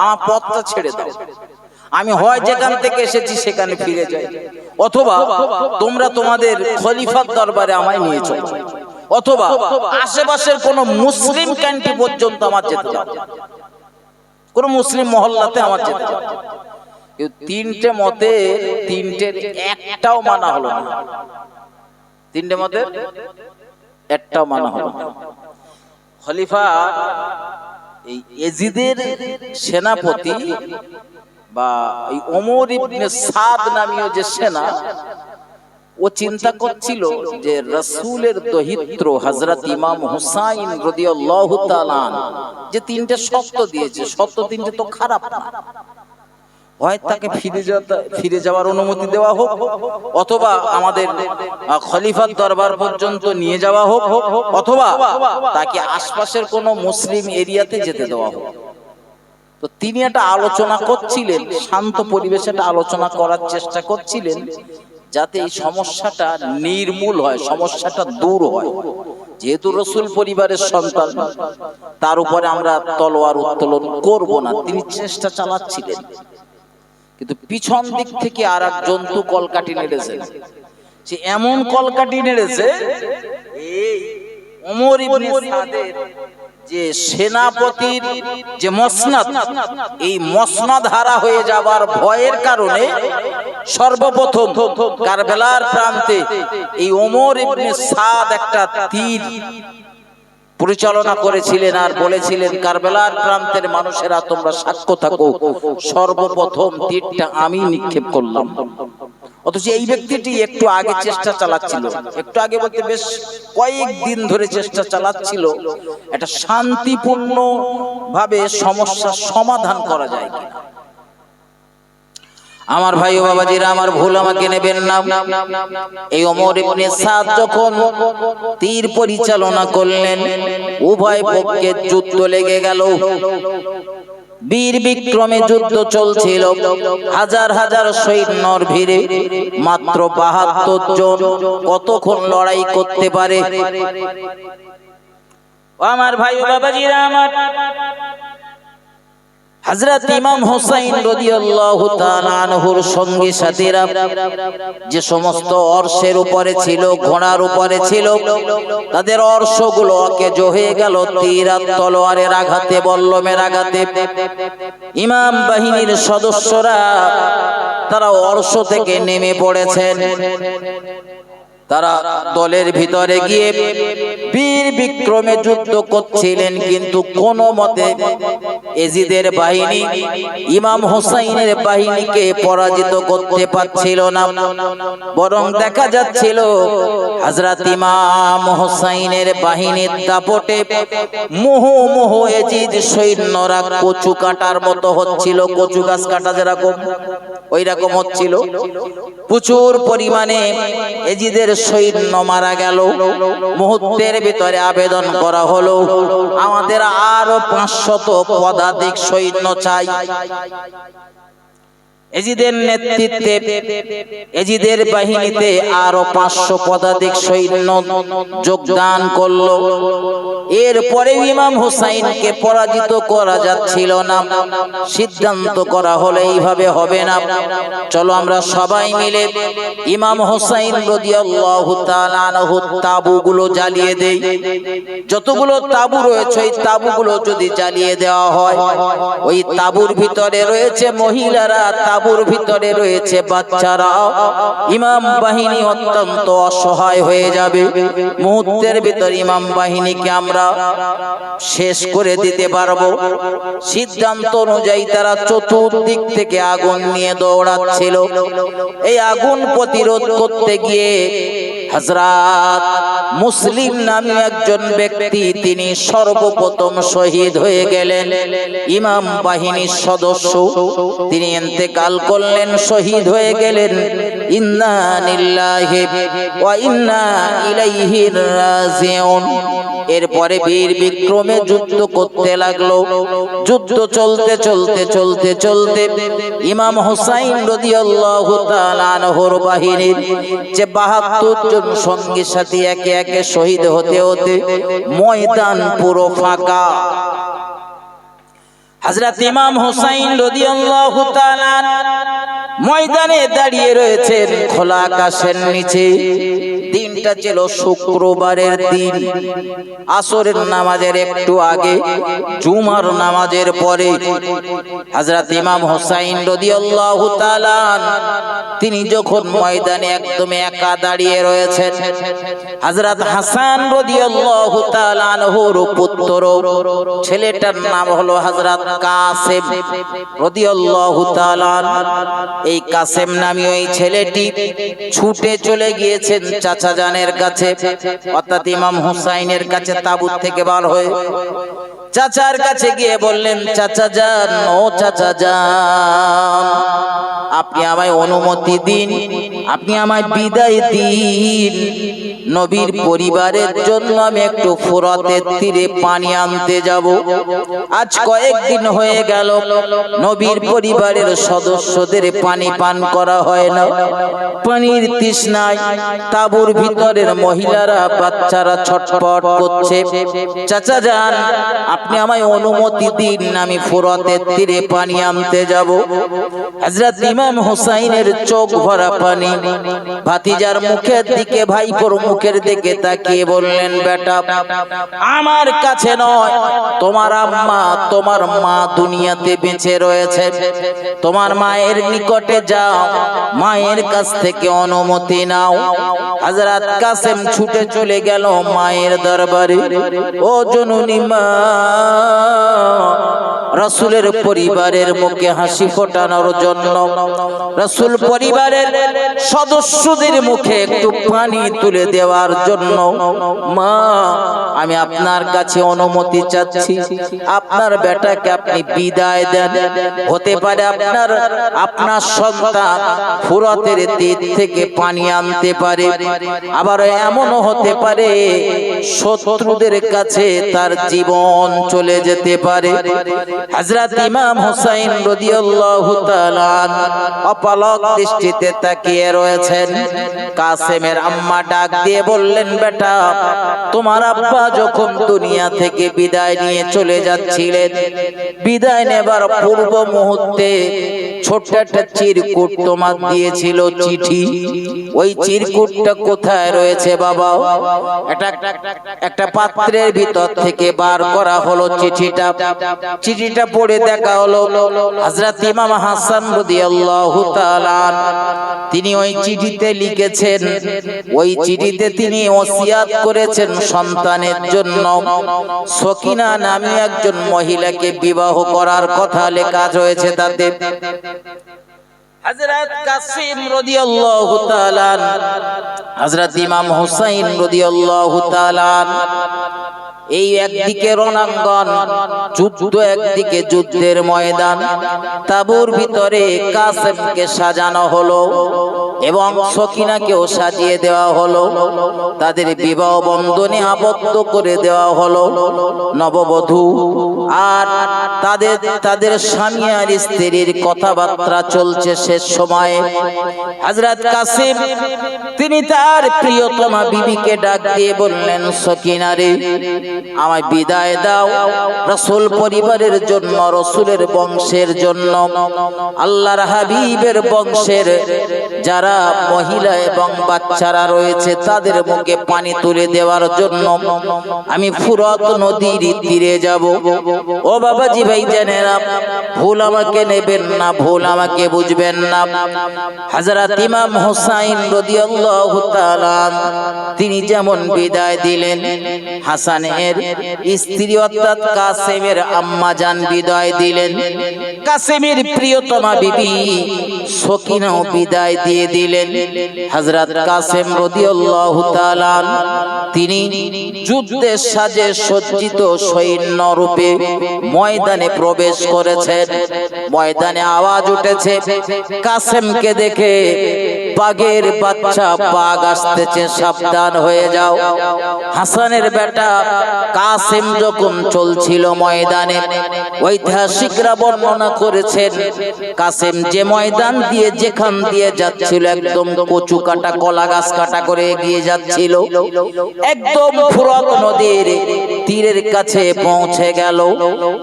আমার পথটা ছেড়ে দাও। আমি হয় যেখান থেকে এসেছি সেখানে ফিরে যাই, অথবা তোমরা তোমাদের খলিফার দরবারে আমায় নিয়ে চলো, অথবা আশেপাশের কোন মুসলিম ক্যান্টি পর্যন্ত আমার যেতে দাও, কোন মুসলিম মহল্লাতে আমার যেতে দাও। তিনটে মতে তিনটের একটাও মানা হলো না। তিনটে মতে একটাও মানা হলো না। খলিফা এই ইয়াজিদের সেনাপতি বা এই ওমর ইবনে সাদ নামীয় যে সেনা, ও চিন্তা করছিল যে রাসূলের দহিত্র হযরত ইমাম হুসাইন রাদিয়াল্লাহু তাআলা যে তিনটে শর্ত দিয়েছে, শর্ত তিনটে তো খারাপ না, হয় তাকে ফিরে যাওয়ার অনুমতি দেওয়া হোক, অথবা আমাদের খলিফার দরবার পর্যন্ত নিয়ে যাওয়া হোক, অথবা তাকে আশপাশের কোনো মুসলিম এরিয়াতে যেতে দেওয়া হোক। তো তিনি একটা আলোচনা করছিলেন, শান্ত পরিবেশে একটা আলোচনা করার চেষ্টা করছিলেন যাতে এই সমস্যাটা নির্মূল হয়, সমস্যাটা দূর হয়। যেহেতু রাসূল পরিবারের সন্তান, তার উপরে আমরা তলোয়ার উত্তোলন করব না, তিনি চেষ্টা চালাচ্ছিলেন। কিন্তু পিছন দিক থেকে আর এক জন্তু কলকাঠি নেড়েছে। সে এমন কলকাঠি নেড়েছে, এই ওমর ইবনে সাদের যে সেনাপতির যে মসনদ, এই মসনদ হারা হয়ে যাবার ভয়ের কারণে সর্বপ্রথম কারবালার প্রান্তে এই ওমর ইবনে সাদ একটা তীর পরিচালনা করেছিলেন আর বলেছিলেন কারবালার প্রান্তের মানুষেরা তোমরা সাক্ষ্য থাকো, সর্বপ্রথম তীরটা আমি নিক্ষেপ করলাম। অথচ এই ব্যক্তিটি একটু আগে চেষ্টা চালাচ্ছিল, একটু আগে বলতে বেশ কয়েকদিন ধরে চেষ্টা চালাচ্ছিল একটা শান্তিপূর্ণ ভাবে সমস্যার সমাধান করা যায় কিনা। আমার ভাই ও বাবাজিরা, আমার ভুল আমাকে নেবেন না। এই ওমর ইবনে সাদ যখন তীর পরিচালনা করলেন, উভয় পক্ষে যুদ্ধ লেগে গেল। বীর বিক্রমে যুদ্ধ চলছিল, হাজার হাজার সৈন্যর ভিড়ে মাত্র ৭২ জন কতক্ষণ লড়াই করতে পারে? আমার ভাই ও বাবাজিরা, আমার হযরত ইমাম হুসাইন রাদিয়াল্লাহু তাআলা আনহুর সঙ্গী সাথীরা যে সমস্ত অর্শের উপরে ছিল, ঘোড়ার উপরে ছিল, তাদের অর্শগুলো অকেজ হয়ে গেল তীর আর তলোয়ারের আঘাতে, বল্লমের আঘাতে। ইমাম বাহিনীর সদস্যরা তারা অর্শ থেকে নেমে পড়েছেন। তারা দলের ভিতরে গিয়ে বীর বিক্রমে যুদ্ধ করছিলেন, কিন্তু কোনো মতে ইয়াজিদের বাহিনী ইমাম হুসাইনের বাহিনীকে পরাজিত করতে পারছিল না। বরং দেখা যাচ্ছিল হযরত ইমাম হুসাইনের বাহিনীর দাপটে মুহুর্মুহ ইয়াজিদ সৈন্যরা কচু কাটার মতো হচ্ছিল। কচু গাছ কাটা যেরকম, ওই রকম হচ্ছিল। প্রচুর পরিমাণে ইয়াজিদের সৈন্য মারা গেল। মুহূর্তের ভিতরে আবেদন করা হলো, আমাদের আরো ৫০০ পদাতিক সৈন্য চাই। এজিদের নেতৃত্বে এজিদের বাহিনীতে আরো 500 পদাতিক সৈন্য যোগদান করলো। এরপরে ইমাম হুসাইনকে পরাজিত করা যাচ্ছিল না। সিদ্ধান্ত করা হলো এইভাবে হবে না, চলো আমরা সবাই মিলে ইমাম হুসাইন রাদিয়াল্লাহু তাআলা আনহু তাঁবুগুলো জ্বালিয়ে দেই। যতগুলো তাঁবু রয়েছে ওই তাঁবুগুলো যদি জ্বালিয়ে দেওয়া হয়, ওই তাঁবুর ভিতরে রয়েছে মহিলারা, তাঁবুর ভিতরে রয়েছে বাচ্চারা, ইমাম বাহিনী অত্যন্ত অসহায় হয়ে যাবে। মুহূর্তের ভিতর ইমাম বাহিনীকে আমরা শেষ করে দিতে পারবো। সিদ্ধান্ত অনুযায়ী তারা চতুর্দিক থেকে আগুন নিয়ে দৌড়াচ্ছিল। এই আগুন প্রতিরোধ করতে গিয়ে হযরত মুসলিম নামে একজন ব্যক্তি তিনি সর্বপ্রথম শহীদ হয়ে গেলেন। ইমাম বাহিনীর সদস্য তিনি ইন্তেকাল করলেন, শহীদ হয়ে গেলেন। ইন্না লিল্লাহি ওয়া ইন্না ইলাইহি রাজিউন। এরপরে বীর বিক্রমে যুদ্ধ করতে লাগলো। যুদ্ধ চলতে চলতে চলতে চলতে ইমাম হুসাইন রাদিয়াল্লাহু তাআলা আনহুর বাহিনীর যে 72 জন সঙ্গী সাথী একে একে শহীদ হতে হতে ময়দান পুরো ফাঁকা। হযরত ইমাম হুসাইন রাদিয়াল্লাহু তাআলা ময়দানে দাঁড়িয়ে রয়েছেন খোলা আকাশের নিচে। দিনটা ছিল শুক্রবারের দিন, আসরের নামাজের একটু আগে, জুমার নামাজের পরে। হযরত ইমাম হুসাইন রাদিয়াল্লাহু তাআলা তিনি যখন ময়দানে একদম একা দাঁড়িয়ে রয়েছেন, হযরত হাসান রাদিয়াল্লাহু তাআলা আনহুর পুত্র, ছেলেটার নাম হলো হযরত কাসেম রাদিয়াল্লাহু তাআলা। এই কাসেম নামী ওই ছেলেটি ছুটে চলে গিয়েছেন চাচা জানের কাছে, অর্থাৎ ইমাম হুসাইনের কাছে তাবুত থেকে বার হয়ে চাচার কাছে গিয়ে বললেন, চাচা জান, ও চাচা জান, আপনি আমায় অনুমতি দিন, আপনি আমায় বিদায় দিন। নবীর পরিবারের জন্য আমি একটু ফোরাতের তীরে পানি আনতে যাব। আজ কয়েকদিন হয়ে গেল নবীর পরিবারের সদস্যদের পানি পান করা হয় না। পানির তৃষ্ণায় তাঁবুর ভিতরের মহিলারা, বাচ্চারা ছটফট করছে। চাচা যান, আপনি আমায় অনুমতি দিন, আমি ফোরাতের তীরে পানি আনতে যাব। হযরত ইমাম হুসাইনের চোখ ভরা পানি। ভাতিজার মুখের দিকে, ভাইপোর মুখের দিকে তাকিয়ে বললেন, বেটা, আমার কাছে নয়, তোমার আম্মা, তোমার মা দুনিয়াতে বেঁচে রয়েছে, তোমার মায়ের নিকটে যাও, মায়ের কাছ থেকে অনুমতি নাও। হযরত কাসেম ছুটে চলে গেল মায়ের দরবারে। ও জননী মা, রাসূলের পরিবারের মুখে হাসি ফোটানোর জন্য, রাসূল পরিবারের সদস্যদের মুখে একটু পানি তুলে দেওয়ার জন্য, মা, আমি আপনার কাছে অনুমতি চাচ্ছি, আপনার বেটাকে আপনি বিদায় দেন। হতে পারে আপনার সন্তান ফুরাতের তীর থেকে পানি আনতে পারে, আবার এমনও হতে পারে শত্রুদের কাছে তার জীবন চলে যেতে পারে। হযরত ইমাম হুসাইন রাদিয়াল্লাহু তাআলা অপলক দৃষ্টিতে তাকিয়ে রয়েছেন। কাসেমের আম্মা ডাক দিয়ে বললেন, বেটা, তোমার আব্বা যখন দুনিয়া থেকে বিদায় নিয়ে চলে যাচ্ছিলেন, বিদায় নেবার পূর্ব মুহূর্তে ছোট্ট একটা চিরকুট তোমার দিয়েছিল, চিঠি। ওই চিরকুটটা কোথায় রয়েছে বাবা? একটা পাত্রের ভিতর থেকে বার করা হলো চিঠিটা। চিঠিটা পড়ে দেখা হলো হযরত ইমাম হাসান রাদিয়াল্লাহু তাআলা তিনি ওই চিঠিতে লিখেছেন, ওই চিঠিতে তিনি ওসিয়াত করেছেন সন্তানের জন্য সকিনা নামে একজন মহিলাকে বিবাহ করার কথা লেখা রয়েছে তাতে। হযরত কাসেম রাদিয়াল্লাহু তাআলা, হযরত ইমাম হুসাইন রাদিয়াল্লাহু তাআলা, এই একদিকে রণাঙ্গন যুদ্ধ, একদিকে যুদ্ধের ময়দান। তাঁবুর ভিতরে কাসেমকে সাজানো হলো। এবং সকিনাকেও সাজিয়ে দেওয়া হলো, তাদের বিবাহ বন্ধনে আবদ্ধ করে দেওয়া হলো। নববধূ আর তাদের স্বামী আর স্ত্রীর কথাবার্তা চলছে। শেষ সময়ে হযরত কাসিম তিনি তার প্রিয়তমা বিবিকে ডাক দিয়ে বললেন, সকিনা রে, আমায় বিদায় দাও। রাসূল পরিবারের জন্য, রাসূলের বংশের জন্য, আল্লাহর হাবিবের বংশের যারা মহিলা এবং বাচ্চারা রয়েছে তাদের মুখে পানি তুলে দেওয়ার জন্য আমি ফুরাত নদীর তীরে যাব। ও বাবাজি ভাই জানেরা, ভুল আমাকে নেবেন না, ভুল আমাকে বুঝবেন না। হযরত ইমাম হুসাইন রাদিয়াল্লাহু তাআলা তিনি যেমন বিদায় দিলেন, হাসানের স্ত্রী অর্থাৎ কাসেমের আম্মা জান বিদায় দিলেন, কাসেমের প্রিয়তমা বিবি সকিনাও বিদায় দিয়ে দিলেন। হযরত কাসেম রাদিয়াল্লাহু তাআলা তিনি যুদ্ধের সাজে সজ্জিত সৈন্য রূপে ময়দানে প্রবেশ করেছেন। ময়দানে আওয়াজ উঠেছে, কাসেমকে দেখে বাঘের বাচ্চা, বাঘ আসতেছে, সাবধান হয়ে যাও। হাসানের বেটা কাসেম যখন চলছিল ময়দানে, ঐতিহাসিকরা বর্ণনা করেছেন কাসেম যে ময়দান দিয়ে যেখান দিয়ে যাচ্ছিল একদম কচু কাটা, কলা গাছ কাটা করে এগিয়ে যাচ্ছিল, একদম ফুরাত নদীর তীরের কাছে পৌঁছে গেল।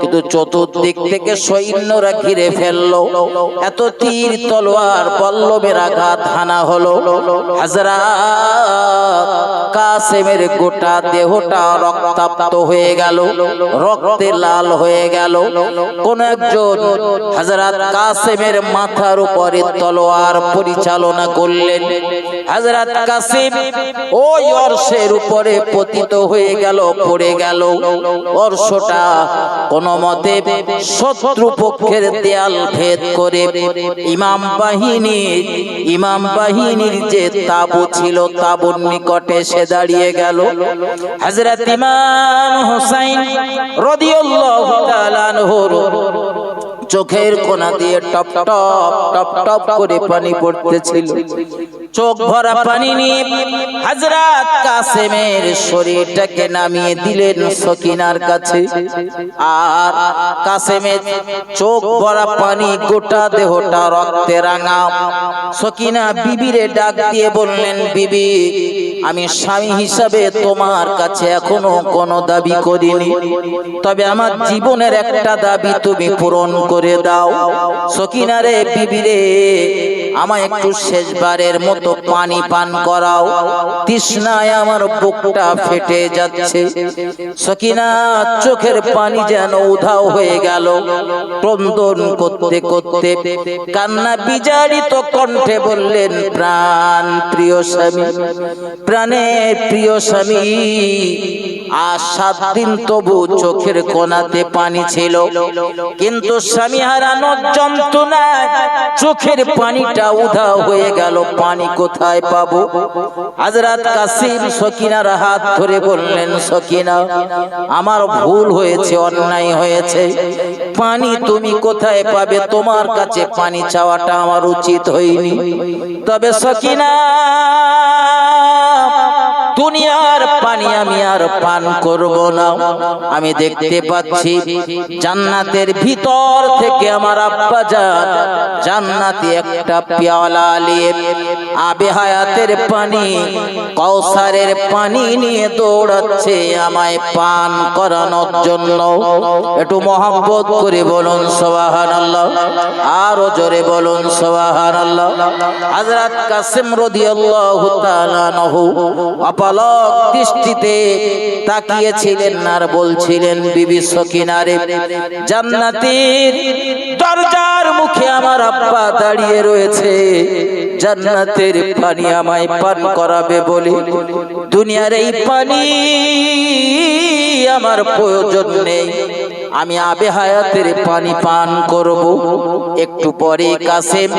কিন্তু চতুর্দিক থেকে সৈন্যরা ঘিরে ফেললো। এত তীর, তলোয়ার, বল্লমের আঘাত হানা হলো। হযরত কাসেমের গোটা দেহটা রক্তাক্ত হয়ে গেল, রক্তে লাল হয়ে গেল। কোন একজন হযরত কাসেমের মাথার উপরে তলোয়ার পরিচালনা করলেন। হযরত কাসেম ওই অর্শের উপরে পতিত হয়ে গেল, পড়ে গেল। অর্শটা কোন মতে শত্রু পক্ষের দেয়াল ভেদ করে ইমাম বাহিনীর যে তাবু ছিল তাবুর নিকটে এসে দাঁড়িয়ে গেল। হযরত ইমাম হুসাইন রাদিয়াল্লাহু তাআলা আনহুর চোখের কোনা দিয়ে টপ টপ টপ টপ করে পানি পড়তেছিল। চোখ ভরা পানি নিয়ে হযরত কাসেমের শরীরটাকে নামিয়ে দিলেন সকিনার কাছে। আর কাসেমের চোখ ভরা পানি, গোটা দেহটা রক্তে রাঙা। সকিনা বিবিরে ডাক দিয়ে বললেন, বিবি, আমি স্বামী হিসাবে তোমার কাছে এখনো কোনো দাবি করিনি, তবে আমার জীবনের একটা দাবি তুমি পূরণ করে দাও। সকিনা রে, বিবি রে, আমায় একটু শেষবারের মতো পানি পান করাও, তৃষ্ণায় আমার বুকটা ফেটে যাচ্ছে। সকিনা চোখের পানি যেন উধাও হয়ে গেল। ক্রন্দন করতে করতে কান্না বিজারিত কণ্ঠে বললেন, প্রাণ প্রিয় স্বামী, প্রাণের প্রিয় স্বামী, আর 7 দিন তবু চোখের কোণাতে পানি ছিল, কিন্তু স্বামী হারানোর যন্ত্রণায় চোখের পানিটা উধাও হয়ে গেল। পানি কোথায় পাবো? হযরত কাসিম সকিনার হাত ধরে বললেন, সকিনা, আমার ভুল হয়েছে, অন্যায় হয়েছে, পানি তুমি কোথায় পাবে? তোমার কাছে পানি চাওয়াটা আমার উচিত হয়নি। তবে সকিনা, দুনিয়ার পানি আমি আর পান করব না। আমি দেখতে পাচ্ছি জান্নাতের ভিতর থেকে আমার আব্বা জান জান্নাতে একটা পেয়ালা নিয়ে আবে হায়াতের পানি, কাউসারের পানি নিয়ে দৌড়াচ্ছে আমায় পান করানোর জন্য। একটু মহব্বত করে বলুন সুবহানাল্লাহ, আরো জোরে বলুন সুবহানাল্লাহ। হযরত কাসেম রাদিয়াল্লাহু তাআলা আনহু অপলক দৃষ্টিতে তাকিয়েছিলেন আর বলছিলেন, বিবি সকিনা রে, জান্নাতের দরজার মুখে আমার আব্বা দাঁড়িয়ে রয়েছে, জান্নাতের পানি আমায় পান করাবে বলে দুনিয়ার এই পানি আমার প্রয়োজন নেই, আমি আবে হায়াতের পানি পান করব। একটু পরে কাসেম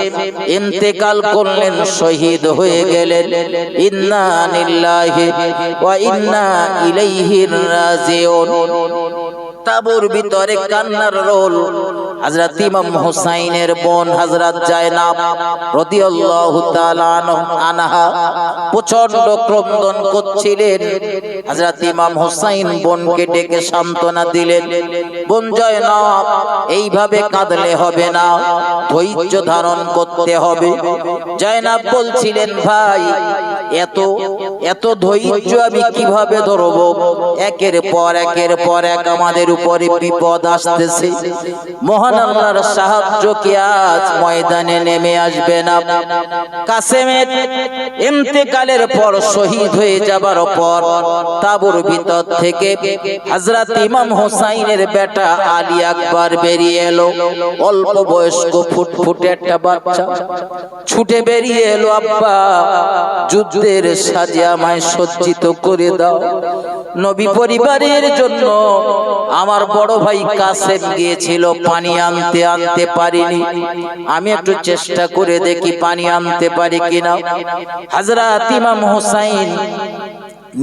ইন্তেকাল করলেন, শহীদ হয়ে গেলেন। ইন্না লিল্লাহি ওয়া ইন্না ইলাইহি রাজিউন। তাবুর ভিতরে কান্নার রোল হযরত ইমাম হুসাইনের বোন হযরত জায়নাব রাদিয়াল্লাহু তাআলা আনহা প্রচন্ড ক্রন্দন করছিলেন। হযরত ইমাম হুসাইন বোনকে ডেকে সান্ত্বনা দিলেন, বোন জায়নাব এইভাবে কাঁদলে হবে না, ধৈর্য ধারণ করতে হবে। জায়নাব বলছিলেন, ভাই এত ধৈর্য আমি কিভাবে ধরব? একের পর এক আমাদের উপরে বিপদ আসতেছে। মহান আল্লাহর সাহায্য কি আজ ময়দানে নেমে আসবে না? কাসেমের ইন্তেকালের পর, শহীদ হয়ে যাবার পর তাবুর ভিতর থেকে হযরত ইমাম হুসাইনের বেটা আলী আকবর বেরিয়ে এলো। অল্প বয়স্ক ফুটফুটে একটা বাচ্চা ছুটে বেরিয়ে এলো, আব্বা যুদ্ধের সাজে আমায় সজ্জিত করে দাও। নবী পরিবারের জন্য আমার বড় ভাই কাসেম গিয়েছিল, পানি আনতে পারিনি, আমি একটু চেষ্টা করে দেখি পানি আনতে পারি কিনা। হযরত ইমাম হুসাইন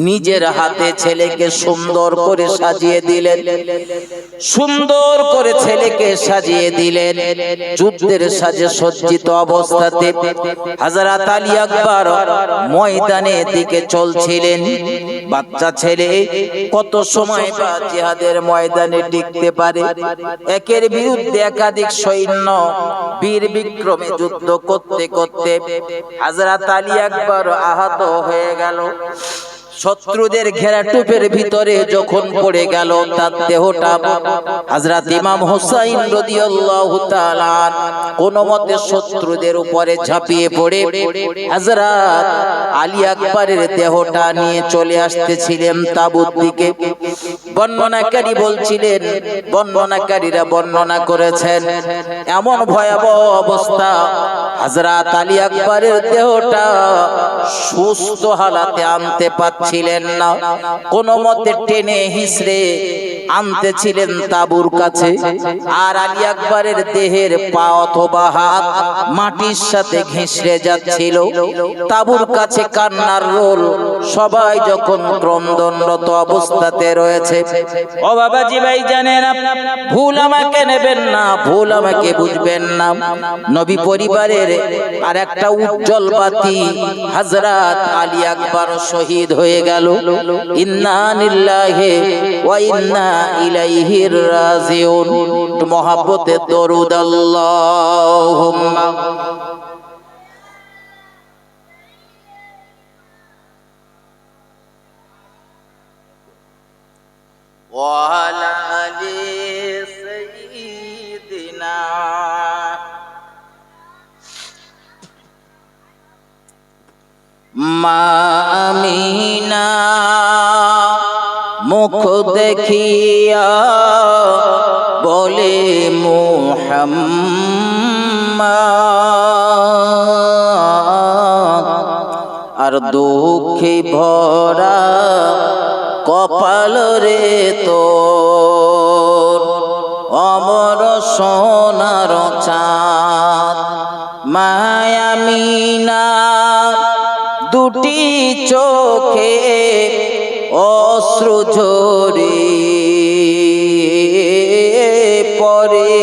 নিজের হাতে ছেলেকে সুন্দর করে সাজিয়ে দিলেন, সুন্দর করে ছেলেকে সাজিয়ে দিলেন। যুদ্ধের সাজে সজ্জিত অবস্থাতে হযরত আলী আকবর ময়দানের দিকে চলছিলেন। বাচ্চা ছেলে কত সময় বা জিহাদের ময়দানে টিকতে পারে? একের বিরুদ্ধে একাধিক সৈন্য বীর বিক্রমে যুদ্ধ করতে করতে হযরত আলী আকবর আহত হয়ে গেল। শত্রুদের ঘেরাটোপের ভিতরে যখন পড়ে গেল, তার দেহটা হযরত ইমাম হুসাইন রাদিয়াল্লাহু তাআলা কোনমতে শত্রুদের উপরে ঝাঁপিয়ে পড়ে হযরত আলী আকবরের দেহটা নিয়ে চলে আসতেছিলেন তাবুত দিকে। বর্ণনাকারী বলছিলেন, বর্ণনাকারীরা বর্ণনা করেছেন, এমন ভয়াবহ অবস্থা, হযরত আলী আকবরের দেহটা সুস্থ হালাতে আনতে ছিলেন না, কোন মতে টেনে হিসড়ে আনতেছিলেন তাবুর কাছে। আর আলী আকবরের দেহের পা অথবা হাত মাটির সাথে ঘেঁষড়ে যাচ্ছিল। তাবুর কাছে কান্নার রোল, সবাই যখন ক্রন্দনরত অবস্থাতে রয়েছে। ও বাবাজি ভাই জানেন, ভুল আমাকে নেবেন না, ভুল আমাকে বুঝবেন না। নবী পরিবারের আর একটা উজ্জ্বল বাতি হযরত আলী আকবর শহীদ হয়ে গেল। ইন্না লিল্লাহি ওয়া ইন্না ইলাইহি রাজিউন। মহব্বতে দরুদ আল্লাহুম্মা ওয়া আলা আলি সাইয়্যিদিনা মা আমিনা। মুখ দেখিয়া বলে মুহাম্মদ, আর দুঃখে ভরা কপাল রে তোর, অমর সোনার চাঁদ। মা আমিনা দুটি চোখে অশ্রু ঝরে পড়ে,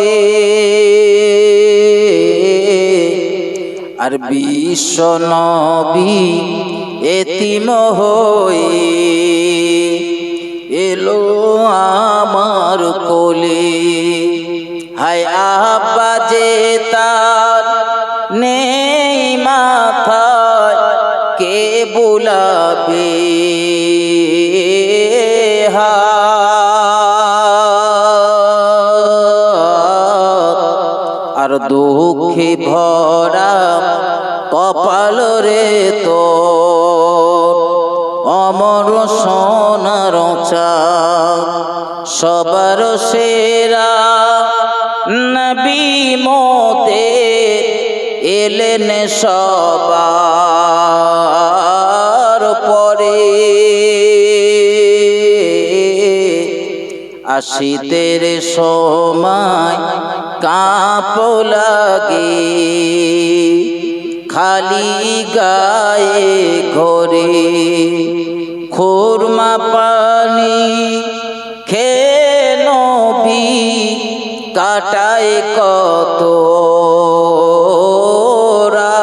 আর বিশ্ব নবী এতিম হয়ে এলো আমার কোলে। হায় আব্বা যে তার নেই মাথায়, কে বুলাবে আর দুঃখে ভরা কপাল রে তোর, অমর সোনার চাঁদ। সবার সেরা নবী মোদের এলেন সবার পরে, আসিতের সময় কাঁপ লাগে, খালি গায়ে ঘরে খুরমা পানি খেয়ে নবী কাটা যায় কত রাত,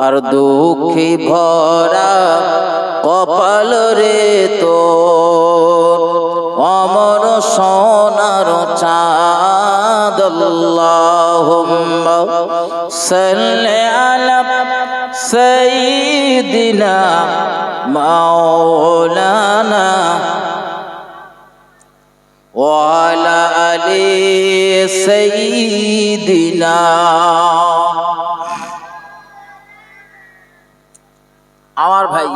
আর দুঃখে ভরা কপাল রে তোর, অমর সোনার চাঁদ। আল্লাহুম্মা সাল্লি আলা সাইয়্যিদিনা মাওলানা ওয়া আলা আলি সাইয়্যিদিনা। আমার ভাই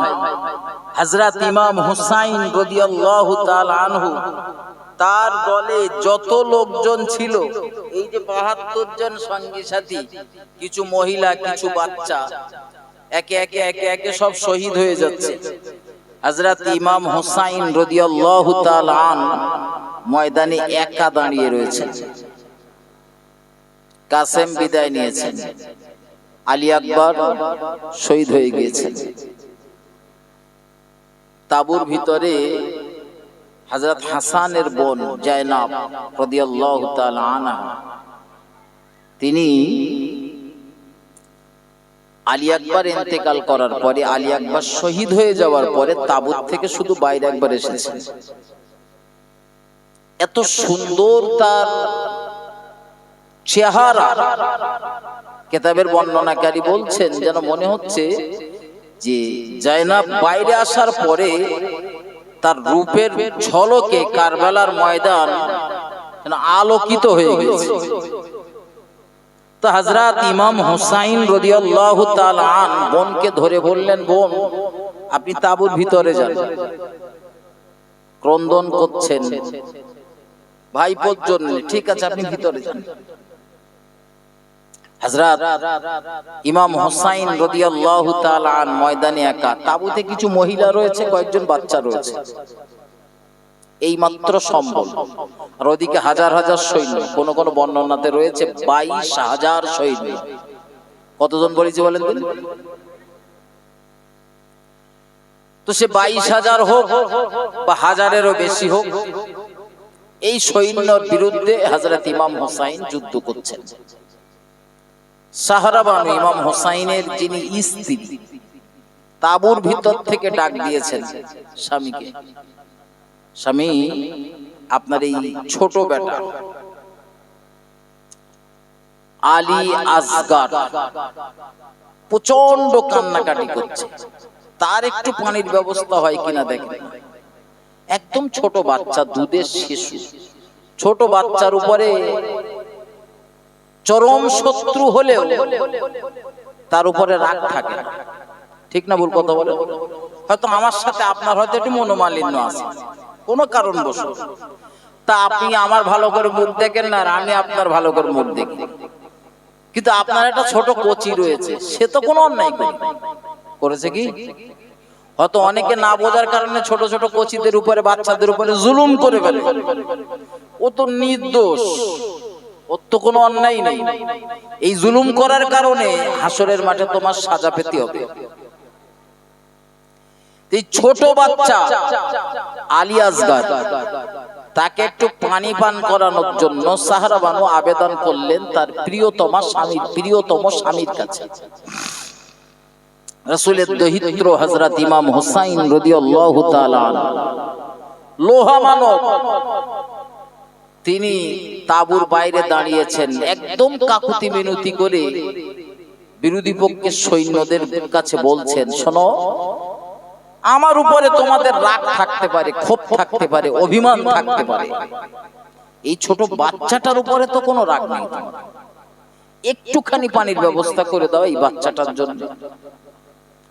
হযরত ইমাম হুসাইন রাদিয়াল্লাহু তাআলা আনহু, তার দলে যত লোকজন ছিল, এই যে ৭২ জন সঙ্গী সাথী, কিছু মহিলা কিছু বাচ্চা, একে একে একে একে সব শহীদ হয়ে যাচ্ছে। হযরত ইমাম হুসাইন রাদিয়াল্লাহু তাআলা আনহু ময়দানে একা দাঁড়িয়ে রয়েছেন। কাসেম বিদায় নিয়েছেন, আলী আকবর শহীদ হয়ে গিয়েছেন। তাবুর ভিতরে হযরত হাসানের বোন জায়নাব রাদিয়াল্লাহু তাআলা আনহা, তিনি আলী আকবর ইন্তেকাল করার পরে, আলী আকবর শহীদ হয়ে যাওয়ার পরে তাবুত থেকে শুধু বাইরে একবার এসেছেন। এত সুন্দর তার চেহারা, কিতাবের বর্ণনাকারী বলছেন যেন মনে হচ্ছে যে জায়নাব বাইরে আসার পরে তার রূপের ঝলকে কারবালার ময়দান আলোকিত হয়ে গেছে। তো হযরত ইমাম হুসাইন রাদিয়াল্লাহু তাআলা আনহু বোনকে ধরে বললেন, বোন আপনি তাঁবুর ভিতরে যান। ক্রন্দন করছেন, ভাইপোর জন্য, ঠিক আছে আপনি ভিতরে যান। হযরত ইমাম হুসাইন রাদিয়াল্লাহু তাআলা আনহু ময়দানে একা, তাঁবুতে কিছু মহিলা রয়েছে, কয়েকজন বাচ্চা রয়েছে, এই মাত্র সম্ভব। আর ওদিকে হাজার হাজার সৈন্য, কোন কোন বর্ণনাতে রয়েছে 22,000 সৈন্য। কতজন বলেছে বলেন দিন? তো সে 22,000 হোক বা হাজারেরও বেশি হোক, এই সৈন্যর বিরুদ্ধে হযরত ইমাম হুসাইন যুদ্ধ করছেন। সাহারা বানু ইমাম হুসাইনের যিনি স্ত্রী, তাঁবুর ভিতর থেকে ডাক দিয়েছেন স্বামীকে, স্বামী আপনার এই ছোট বেটা আলী আসগার প্রচন্ড কান্নাকাটি করছে, তার একটু পানির ব্যবস্থা হয় কিনা দেখেন। একদম ছোট বাচ্চা, দুধের শিশু, ছোট বাচ্চার উপরে চরম শত্রু হলেও তার উপরে রাগ থাকে না, ঠিক না ভুল কথা বলে? হয়তো আমার সাথে আপনার হয়তো একটু মনোমালিন্য আছে কোনো কারণবশত, তা আপনি আমার ভালো করে মুখ দেখেন না, আর আমি আপনার ভালো করে মুখ দেখি, কিন্তু আপনার একটা ছোট কচি রয়েছে, সে তো কোনো অন্যায় করেছে কি? হয়তো অনেকে না বোঝার কারণে ছোট ছোট কচিদের উপরে, বাচ্চাদের উপরে জুলুম করে ফেলে। ও তো নির্দোষ, ওর তো কোনো অন্যায় নেই। এই জুলুম করার কারণে হাসরের মাঠে তোমার সাজা পেতে হবে। এই ছোট বাচ্চা আলী আসগার, তাকে একটু পানি পান করানোর জন্য সাহারা বানু আবেদন করলেন তার প্রিয়তম স্বামীর কাছে। রাসূলের দহিত্র হযরত ইমাম হুসাইন রাদিয়াল্লাহু তাআলা আনহু, লোহা মানব, তিনি তাঁবুর বাইরে দাঁড়িয়েছেন, একদম কাকুতি মিনতি করে বিরোধী পক্ষের সৈন্যদের কাছে বলছেন, শোনো, আমার উপরে তোমাদের রাগ থাকতে পারে, ক্ষোভ থাকতে পারে, অভিমান থাকতে পারে, এই ছোট বাচ্চাটার উপরে তো কোনো রাগ নেই, একটুখানি পানির ব্যবস্থা করে দাও এই বাচ্চাটার জন্য।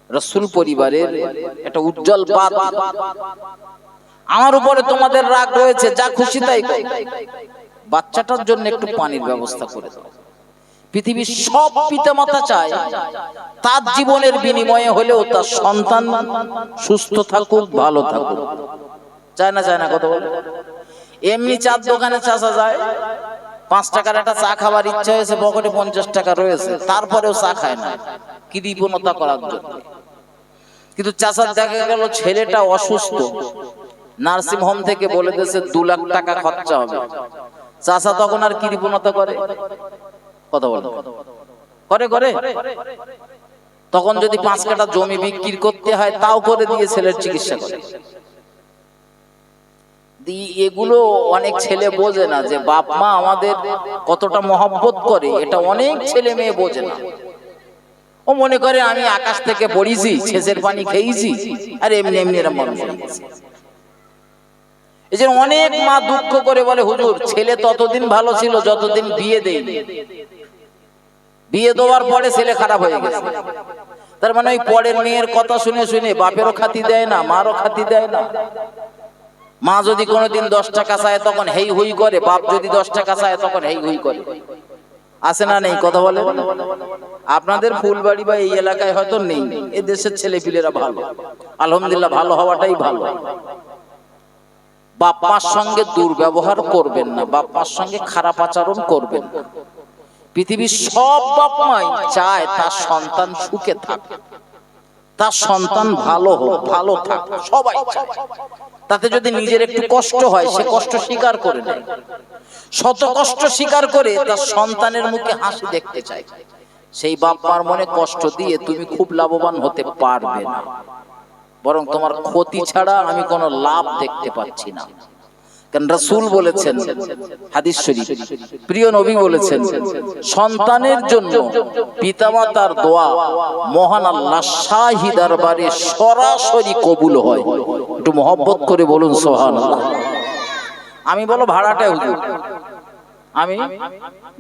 রাসূল পরিবারের একটা উজ্জ্বল বাত, আমার উপরে তোমাদের রাগ রয়েছে, যা খুশি তাই করো, বাচ্চাটার জন্য একটু পানির ব্যবস্থা করে দাও। পৃথিবীর সব পিতামাতা চায় তার জীবনের বিনিময়ে হলেও তার সন্তান সুস্থ থাকুক, ভালো থাকুক, চায় না কথা বলে? এমনি চার দোকানে চাষা যায়, 5 টাকার একটা চা খাবার ইচ্ছা হয়েছে, পকেটে 50 টাকা রয়েছে, তারপরেও চা খায় না, কৃপণতা করার জন্য। কিন্তু চাষার দেখা গেল ছেলেটা অসুস্থ, নার্সিং হোম থেকে বলে দিয়েছে 2 লাখ টাকা খরচা হবে। চাচা তখন আর কৃপণতা করে? কথা বলে করে করে তখন যদি 5 কাঠা জমি বিক্রি করতে হয় তাও করে দিয়ে ছেলের চিকিৎসা করে। এগুলো অনেক ছেলে বোঝে না যে বাপ মা আমাদের কতটা মহব্বত করে, এটা অনেক ছেলে মেয়ে বোঝে না। ও মনে করে আমি আকাশ থেকে পড়েছি, সেচের পানি খেয়েছি, আর এমনি এমনি এরকম মানুষ হয়ে গেছে। এই যে অনেক মা দুঃখ করে বলে, হুজুর ছেলে ততদিন ভালো ছিল যতদিন বিয়ে দেয়নি, বিয়ে দেওয়ার পরে ছেলে খারাপ হয়ে গেছে। তার মানে ওই পরের মেয়ের কথা শুনে শুনে বাপেরও খাতি দেয় না, মারও খাতি দেয় না। মা যদি কোনোদিন 10 টাকা চায় তখন হেই হুই করে, বাপ যদি 10 টাকা চায় তখন হেই হুই করে। আছে না নেই? কথা বলে। আপনাদের ফুলবাড়ি বা এই এলাকায় হয়তো নেই, এ দেশের ছেলেপিলেরা ভালো, আলহামদুলিল্লাহ, ভালো হওয়াটাই ভালো। বাপ মার সঙ্গে দুর্ব্যবহার করবেন না, বাপ মার সঙ্গে খারাপ আচরণ করবেন না। পৃথিবীর সব বাপ মাই চায় তার সন্তান সুখে থাক, তার সন্তান ভালো হোক, ভালো থাক, সবাই চায়। তাতে যদি নিজের একটু কষ্ট হয় সে কষ্ট স্বীকার করে নেয়, শত কষ্ট স্বীকার করে তার সন্তানের মুখে হাসি দেখতে চায়। সেই বাপ মার মনে কষ্ট দিয়ে তুমি খুব লাভবান হতে পারবে না, বরং তোমার ক্ষতি ছাড়া আমি কোনো লাভ দেখতে পাচ্ছি না। কারণ রাসূল বলেছেন হাদিস শরীফ, প্রিয় নবী বলেছেন, সন্তানের জন্য পিতামাতার দোয়া মহান আল্লাহ শাহী দরবারে সরাসরি কবুল হয়। একটু মহব্বত করে বলুন সুবহানাল্লাহ। আমি বলো ভাড়াটা হুজুর, আমি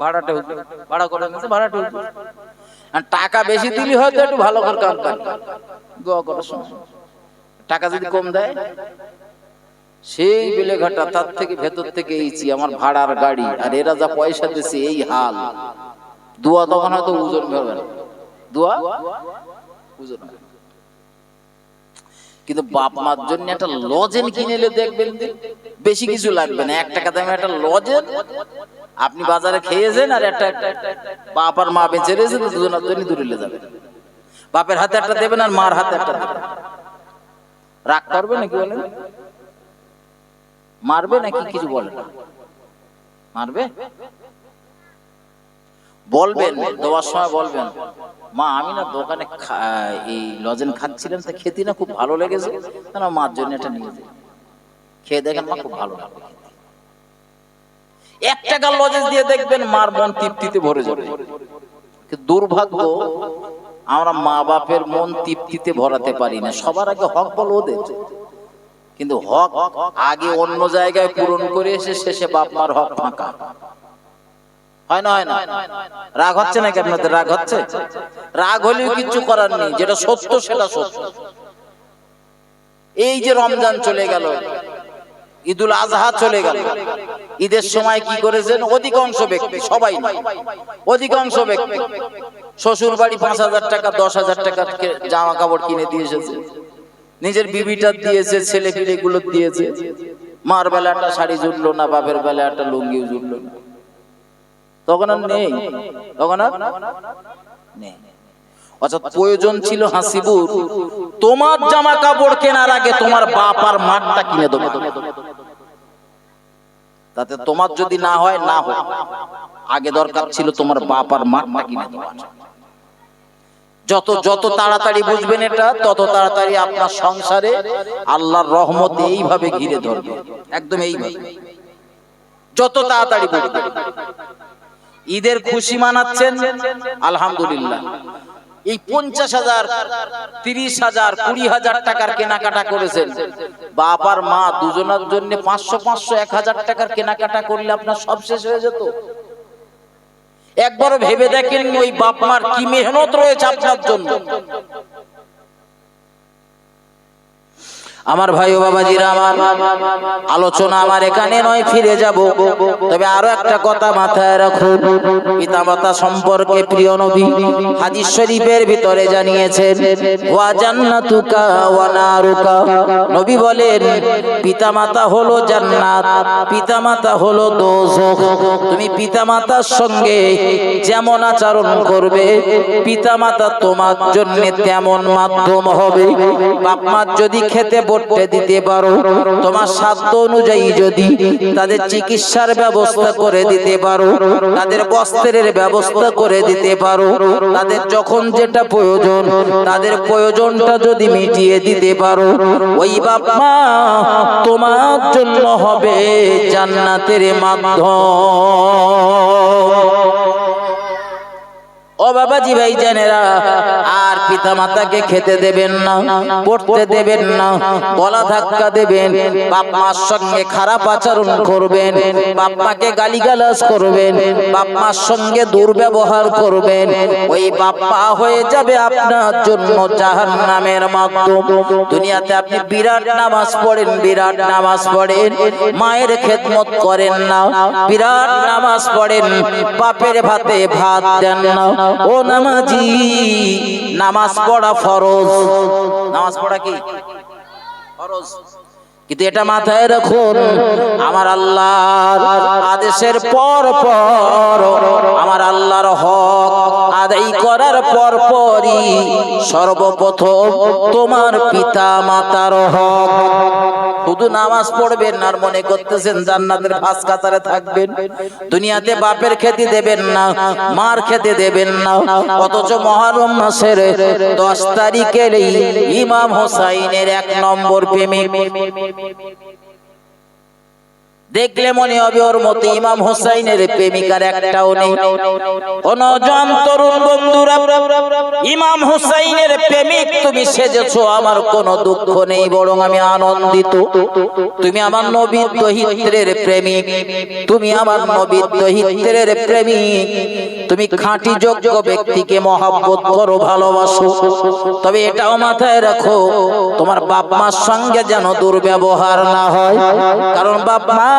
ভাড়াটা হুজুর, ভাড়া করে নিতে ভাড়াটা হুজুর, আর টাকা বেশি দিলি হয়তো একটু ভালো করে কাজ করে দোয়া করার সময়। টাকা যদি কম দেয় সেই বেলেঘাটা, তার থেকে ভেতর থেকে এইছি আমার ভাড়ার গাড়ি, আর এরা যা পয়সা দিচ্ছে এই হাল, দোয়া তখন হয়তো ওজন হবে না, দোয়া ওজন হবে। কিন্তু বাপ মার জন্য একটা লজেন কিনে এলে দেখবেন বেশি কিছু লাগবে না, 1 টাকা দামে একটা লজেন আপনি বাজারে খেয়েছেন, আর একটা বাপ আর মা বেঁচে রয়েছে, দুজনের জন্য দূরে যাবে। বাপের হাতে একটা দেবেন আর মার হাতে একটা দেবেন। রাগ করবে নাকি বলেন? মারবে নাকি কিছু বলে না? মারবে? বলবেন দেওয়ার সময় বলবেন, মা আমি না দোকানে এই লজেন খাচ্ছিলাম, তা খেতে না খুব ভালো লেগেছে, না মার জন্য এটা নিয়ে যাই, খেয়ে দেখেন মা খুব ভালো লাগবে। 1 টাকার লজেন দিয়ে দেখবেন মার মন তৃপ্তিতে ভরে যাবে। দুর্ভাগ্য আমরা মা বাপের মন তৃপ্তিতে ভরাতে পারি না। সবার আগে হক বল ওদের, কিন্তু হক আগে অন্য জায়গায় পূরণ করে এসে শেষে বাপ মার হক ফাঁকা হয় না? হয় না? রাগ হচ্ছে নাকি আপনাদের? রাগ হচ্ছে? রাগ হলেও কিছু করার নেই, যেটা সত্য সেটা সত্য। এই যে রমজান চলে গেল, ঈদুল আজহা চলে গেল, ঈদের সময় কি করেছেন অধিকাংশ ব্যক্তি, সবাই না, অধিকাংশ ব্যক্তি শ্বশুর বাড়ি 5,000 টাকা 10,000 টাকা জামা কাপড় কিনে দিয়ে এসেছে, নিজের বিবিটা দিয়েছে, ছেলে পিলে গুলো দিয়েছে। মার বেলা একটা শাড়ি জুটলো না, বাপের বেলা একটা লুঙ্গিও জুটলো না, তখন আর নেই, তখন আর নেই। অর্থাৎ প্রয়োজন ছিল হাসিবুর তোমার জামা কাপড় কেনার আগে তোমার বাপ আর মারটা কিনে দেবো, তাতে তোমার যদি না হয় না হয়, আগে দরকার ছিল তোমার বাপ আর মারটা কিনে দেওয়া। যত যত তাড়াতাড়ি বুঝবেন এটা, তত তাড়াতাড়ি আপনার সংসারে আল্লাহর রহমত এইভাবে ঘিরে ধরবে, একদম এইভাবে। যত তাড়াতাড়ি বুঝবেন ঈদের খুশি মানাচ্ছেন আলহামদুলিল্লাহ, এই 50,000 30,000 20,000 টাকার কেনাকাটা করেছেন, বাপ আর মা দুজনের জন্য 500 1000 টাকার কেনাকাটা করলে আপনার সব শেষ হয়ে যেত। একবার ভেবে দেখেন ওই বাপ মার কি মেহনত রয়েছে আপনার জন্য। আমার ভাই ও বাবাজিরা, আমার আলোচনা আমার এখানে নয়, ফিরে যাব। তবে আরো একটা কথা মাথায় রাখুন, পিতামাতা সম্পর্কে প্রিয় নবী হাদিস শরীফের ভিতরে জানিয়েছেন, ওয়া জান্নাতুকা ওয়া নারুকা। নবী বলেন পিতামাতা হলো জান্নাত, পিতামাতা হলো দোজখ। তুমি পিতামাতার সঙ্গে যেমন আচরণ করবে, পিতামাতা তোমার জন্য তেমন মাধ্যম হবে। বাপ মা যদি খেতে পড়তে দিতে পারো, তোমার সাধ্য অনুযায়ী যদি তাদের চিকিৎসার ব্যবস্থা করে দিতে পারো, তাদের বস্ত্রের ব্যবস্থা করে দিতে পারো, তাদের যখন যেটা প্রয়োজন তাদের প্রয়োজনটা যদি মিটিয়ে দিতে পারো, ওই বাপ মা তোমার জন্য হবে জান্নাতের মাধ্যম। ও বাবাজি ভাই জানেরা, আর পিতা মাতাকে খেতে দেবেন না, পড়তে দেবেন না, গলা ধাক্কা দেবেন, বাপ মার সঙ্গে খারাপ আচরণ করবেন, বাপ মাকে গালিগালাজ করবেন, বাপ মার সঙ্গে দুর্ব্যবহার করবেন, ওই বাপ মা হয়ে যাবে আপনার জন্য জাহান্নামের মাধ্যম। দুনিয়াতে আপনি বিরাট নামাজ পড়েন, বিরাট নামাজ পড়েন, মায়ের খেদমত করেন না, বিরাট নামাজ পড়েন, বাপের ভাতে ভাত দেন না। ও নামাজি, নামাজ পড়া ফরজ, নামাজ পড়া কি ফরজ, কিন্তু এটা মাথায় রাখুন, আমার আল্লাহর আদেশের পর পর আমার আল্লাহর হক আদায় করার পর পরই সর্বপ্রথম তোমার পিতা মাতার হক। শুধু নামাজ পড়বেন আর মনে করতেছেন জান্নাতের ফাঁস কাতারে থাকবেন, দুনিয়াতে বাপের খেতে দেবেন না, মার খেতে দেবেন না, অথচ মহরম মাসের 10 তারিখে ইমাম হোসাইনের 1 নম্বর প্রেমিক দেখলে মনে হবে ওর মতো ইমাম হোসাইনের প্রেমিকার একটাও নেই। কোন জন তরুণ বন্ধুরা, ইমাম হোসাইনের প্রেমিক তুমি সেজেছো, আমার কোনো দুঃখ নেই, বরং আমি আনন্দিত। তুমি আমার নবীর দহিত্রের প্রেমিক, তুমি আমার নবীর দহিত্রের প্রেমিক, তুমি খাঁটি যোগ্য ব্যক্তিকে মহব্বত করো, ভালোবাসো। তবে এটাও মাথায় রাখো, তোমার বাপ মার সঙ্গে যেন দুর্ব্যবহার না হয়, কারণ বাপ মা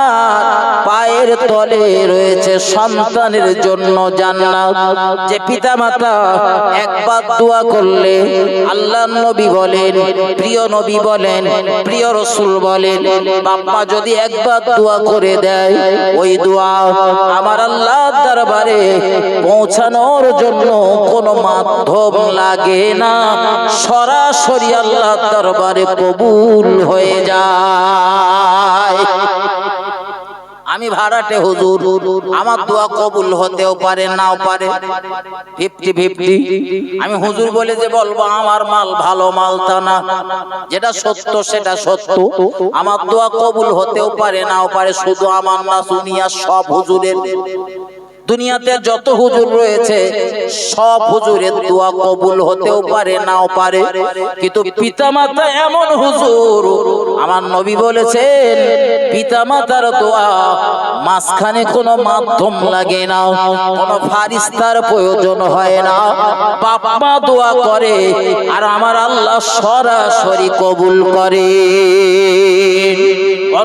পায়ের তলে রয়েছে সন্তানের জন্য জান্নাত। যে পিতা মাতা একবার দোয়া করলে আল্লাহর নবী বলেন, প্রিয় নবী বলেন, প্রিয় রাসূল বলেন, বাবা যদি একবার দোয়া করে দেয়, ওই দোয়া আমার আল্লাহর দরবারে পৌঁছানোর জন্য কোনো মাধ্যম লাগে না, সরাসরি আল্লাহর দরবারে কবুল হয়ে যায়। আমি ভাড়াটে হুজুর, আমার দোয়া কবুল হতেও পারে নাও পারে, 50-50। আমি হুজুর বলে যে বলবো আমার মাল ভালো মাল তা না, যেটা সত্য সেটা সত্য, আমার দোয়া কবুল হতেও পারে নাও পারে, শুধু আমার না, দুনিয়া সব হুজুরের, দুনিয়াতে যত হুজুর রয়েছে সব হুজুরের দোয়া কবুল হতেও পারে নাও পারে, কিন্তু পিতামাতা এমন হুজুর, আমার নবী বলেছেন পিতামাতার দোয়া মাঝখানে কোনো মাধ্যম লাগে না, কোনো ফারিস্তার প্রয়োজন হয় না, বাপ মা দোয়া করে আর আমার আল্লাহ সরাসরি কবুল করে।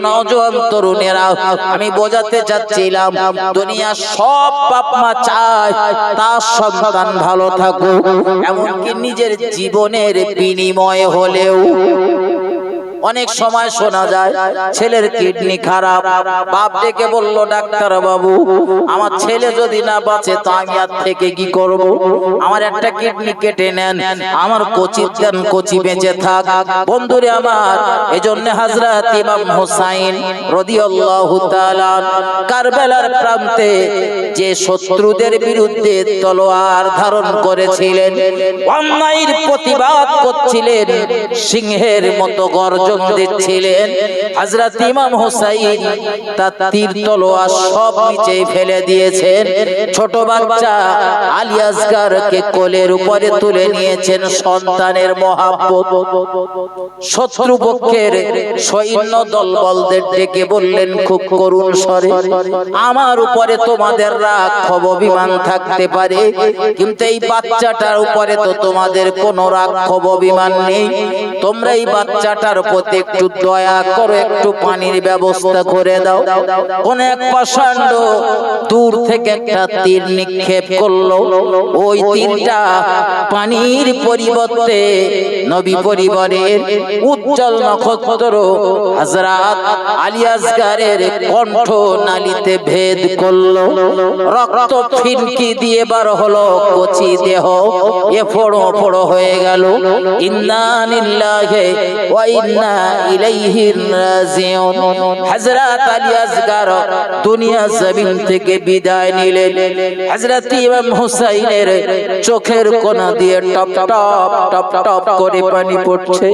নওজোয়ান তরুণেরা, আমি বোঝাতে চাচ্ছিলাম, দুনিয়া সব বাপ মা চায় তার সন্তান ভালো থাকুক, এমনকি নিজের জীবনের বিনিময়ে হলেও। অনেক সময় শোনা যায় ছেলের কিডনি খারাপ, বাপ ডেকে বলল ডাক্তার বাবু আমার ছেলে যদি না বাঁচে তো আমি আর থেকে কি করব, আমার একটা কিডনি কেটে নেন, আমার কচি দেন, কচি বেঁচে থাক। বন্ধুরে আমার, এজন্য হযরত ইমাম হুসাইন রাদিয়াল্লাহু তাআলা কারবালার প্রান্তে যে শত্রুদের বিরুদ্ধে তলোয়ার ধারণ করেছিলেন, অন্যায়ের প্রতিবাদ করছিলেন, সিংহের মতো গর্জন দিচ্ছিলেন, হযরত ইমাম হুসাইন তার তীর তলোয়ার সব নিচে ফেলে দিয়েছেন, ছোট বাচ্চা আলী আসগারকে কোলের উপরে তুলে নিয়েছেন সন্তানের মহব্বত। শত্রুপক্ষের সৈন্য দলবলদের ডেকে বললেন খুব করুণ স্বরে, আমার উপরে তোমাদের রাগ ক্ষোভ অভিমান থাকতে পারে, কিন্তু এই বাচ্চাটার উপরে তো তোমাদের কোনো রাগ ক্ষোভ অভিমান নেই, তোমরা এই বাচ্চাটার প্রতি একটু দয়া করো, একটু পানির ব্যবস্থা করে দাও। কোন এক পাষণ্ড দূর থেকে একটা তীর নিক্ষেপ করলো, ওই তীরটা পানির পরিবর্তে নবী পরিবারের উজ্জ্বল নক্ষত্র হযরত আলী আসগারের কণ্ঠ নালীতে ভেদ করলো, রক্ত ফিনকি দিয়ে বার হলো, কচি দেহ এ ফোড়ো ফোড়ো হয়ে গেল। ইন্না লিল্লাহি ওয়া ইন্না ইন্না ইলাইহি রাজিউন। হযরত আলী আসগর দুনিয়া জমিন থেকে বিদায় নিলেন। হযরত ইমাম হুসাইনের চোখের কোনা দিয়ে টপ টপ টপ টপ করে পানি পড়ছে।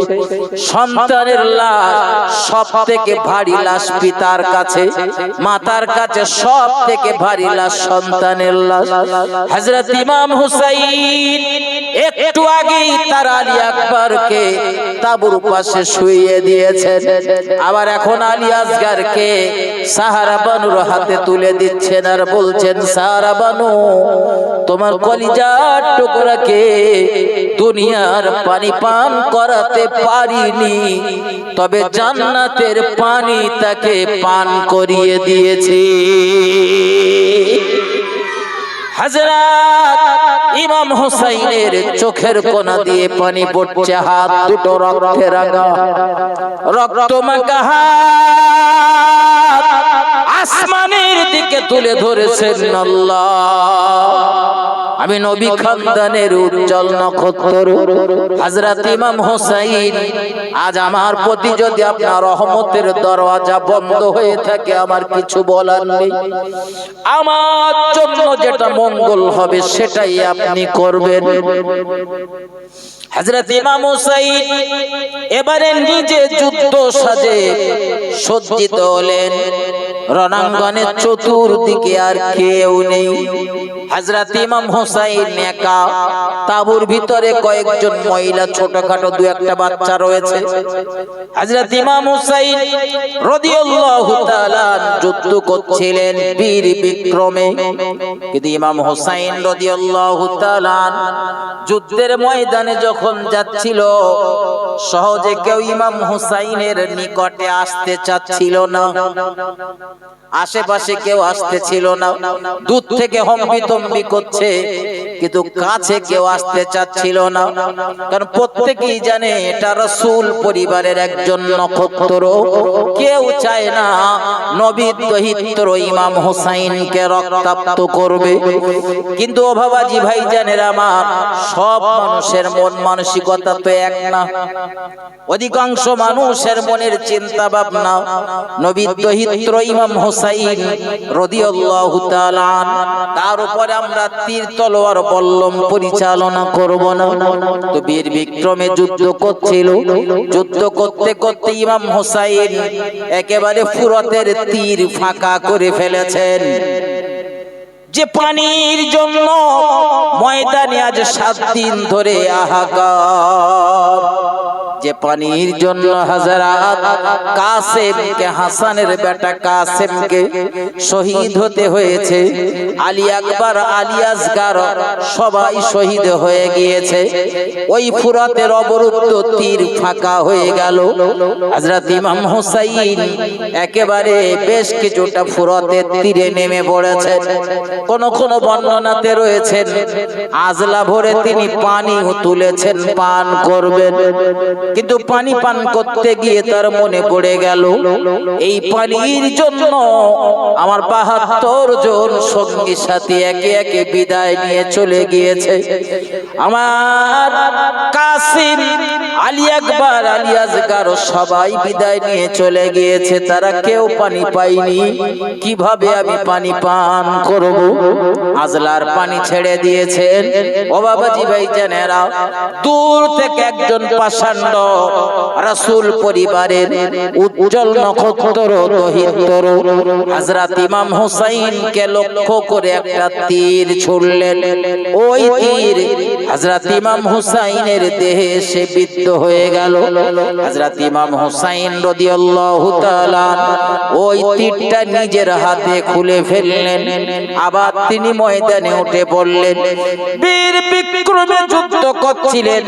সন্তানের লাশ সব থেকে ভারী লাশ পিতার কাছে, মাতার কাছে সব থেকে ভারী লাশ সন্তানের লাশ। হযরত ইমাম হুসাইন একটু আগেই তার আলী আকবরকে তাঁবুর পাশে শুইয়ে দিয়েছেন, আবার এখন আলী আসগরকে সাহারা বানুর হাতে তুলে দিচ্ছেন আর বলছেন, সাহারা বানু, তোমার কলিজার টুকরাকে দুনিয়ার পানি পান করাতে পারিনি, তবে জান্নাতের পানি তাকে পান করিয়ে দিয়েছি। হযরত ইমাম হুসাইনের চোখের কোনা দিয়ে পানি পড়ছে, হাত দুটো রক্তে রাঙা, রক্ত মাখা হাত আসমানের দিকে তুলে ধরেছেন, আল্লাহ, আমি নবী খানদানের উজ্জ্বল নক্ষত্র হযরত ইমাম হুসাইন, আজ আমার প্রতি যদি আপনার রহমতের দরওয়াজা বন্ধ হয়ে থাকে, আমার কিছু বলার নেই। আমার জন্য যেটা মঙ্গল হবে সেটাই আপনি করবেন। হযরত ইমাম হুসাইন এবারে নিজে যুদ্ধ সাজে সজ্জিত হলেন। রণাঙ্গনের চতুর্দিকে আর কেউ নেই। হযরত ইমাম হুসাইন একা, তাঁবুর ভিতরে কয়েকজন মহিলা, ছোটখাটো দু একটা বাচ্চা রয়েছে। হযরত ইমাম হুসাইন রাদিয়াল্লাহু তাআলা যুদ্ধ করছিলেন বীর বিক্রমে, কিন্তু ইমাম হুসাইন রাদিয়াল্লাহু তাআলা যুদ্ধের ময়দানে যখন যাচ্ছিল, সহজে কেউ ইমাম হুসাইনের নিকটে আসতে চাচ্ছিল না, আশেপাশে কেউ আসতে ছিল না। দূর থেকে হম্বিতম্বি করছে, কিন্তু কাছে কেউ আসতে চাচ্ছিল না, কারণ প্রত্যেকেই জানে এটা রাসূল পরিবারের একজন নক্ষত্র। কেউ চায় না নবীর দহিত্র ইমাম হুসাইনকে রক্তাক্ত করবে। কিন্তু ও বাবাজি ভাইজানের আমার, সব মানুষের মন মানসিকতা তো এক না। অধিকাংশ মানুষের মনের চিন্তা ভাবনা নবীর দহিত্র ইমাম হুসাইন রাদিয়াল্লাহু তাআলা, তার উপরে আমরা তীর তলোয়ার বল্লম পরিচালনা করব না। তো বীর বিক্রমে যুদ্ধ করছিল, যুদ্ধ করতে করতে ইমাম হুসাইন একেবারে ফুরতের তীর ফাঁকা করে ফেলেছেন। যে পানির জন্য ময়দানে আজ 7 দিন ধরে হাহাকার, যে পানির জন্য হযরত কাসেমকে, হাসানের বেটা কাসেমকে শহীদ হতে হয়েছে, আলী আকবর, আলী আসগর সবাই শহীদ হয়ে গিয়েছে। ওই ফুরাতের অবরুদ্ধ তীর ফাঁকা হয়ে গেল। হযরত ইমাম হুসাইন একেবারে বেশ কিছুটা ফুরাতের তীরে নেমে পড়েছেন। কোন কোন বর্ণনাতে রয়েছেন আজলা ভরে তিনি পানিও তুলেছেন, পান করবেন, কিন্তু পানি পান করতে গিয়ে তার মনে পড়ে গেল এই পানির জন্য আমার 72 জন সঙ্গী সাথী একে একে বিদায় নিয়ে চলে গিয়েছে। আমার কাসিম, আলী আকবর, আলী আসগর সবাই বিদায় নিয়ে চলে গিয়েছে, তারা কেউ পানি পায়নি। কিভাবে আমি পানি পান করব? আজলার পানি ছেড়ে দিয়েছেন। ও বাবাজি ভাইজানেরা, দূর থেকে একজন পাষণ্ড রাসূল পরিবারের উজ্জ্বল নক্ষত্র দহিত্র হযরত ইমাম হুসাইনকে লক্ষ্য করে একটা তীর ছুড়লেন। ওই তীর হযরত ইমাম হুসাইনের দেহে এসে বিদ্ধ হয়ে গেল। হযরত ইমাম হুসাইন রাদিয়াল্লাহু তাআলা ওই তীরটা নিজের হাতে খুলে ফেললেন। আবার তিনি ময়দানে উঠে পড়লেন। বীর বিক্রমে যুদ্ধ করছিলেন,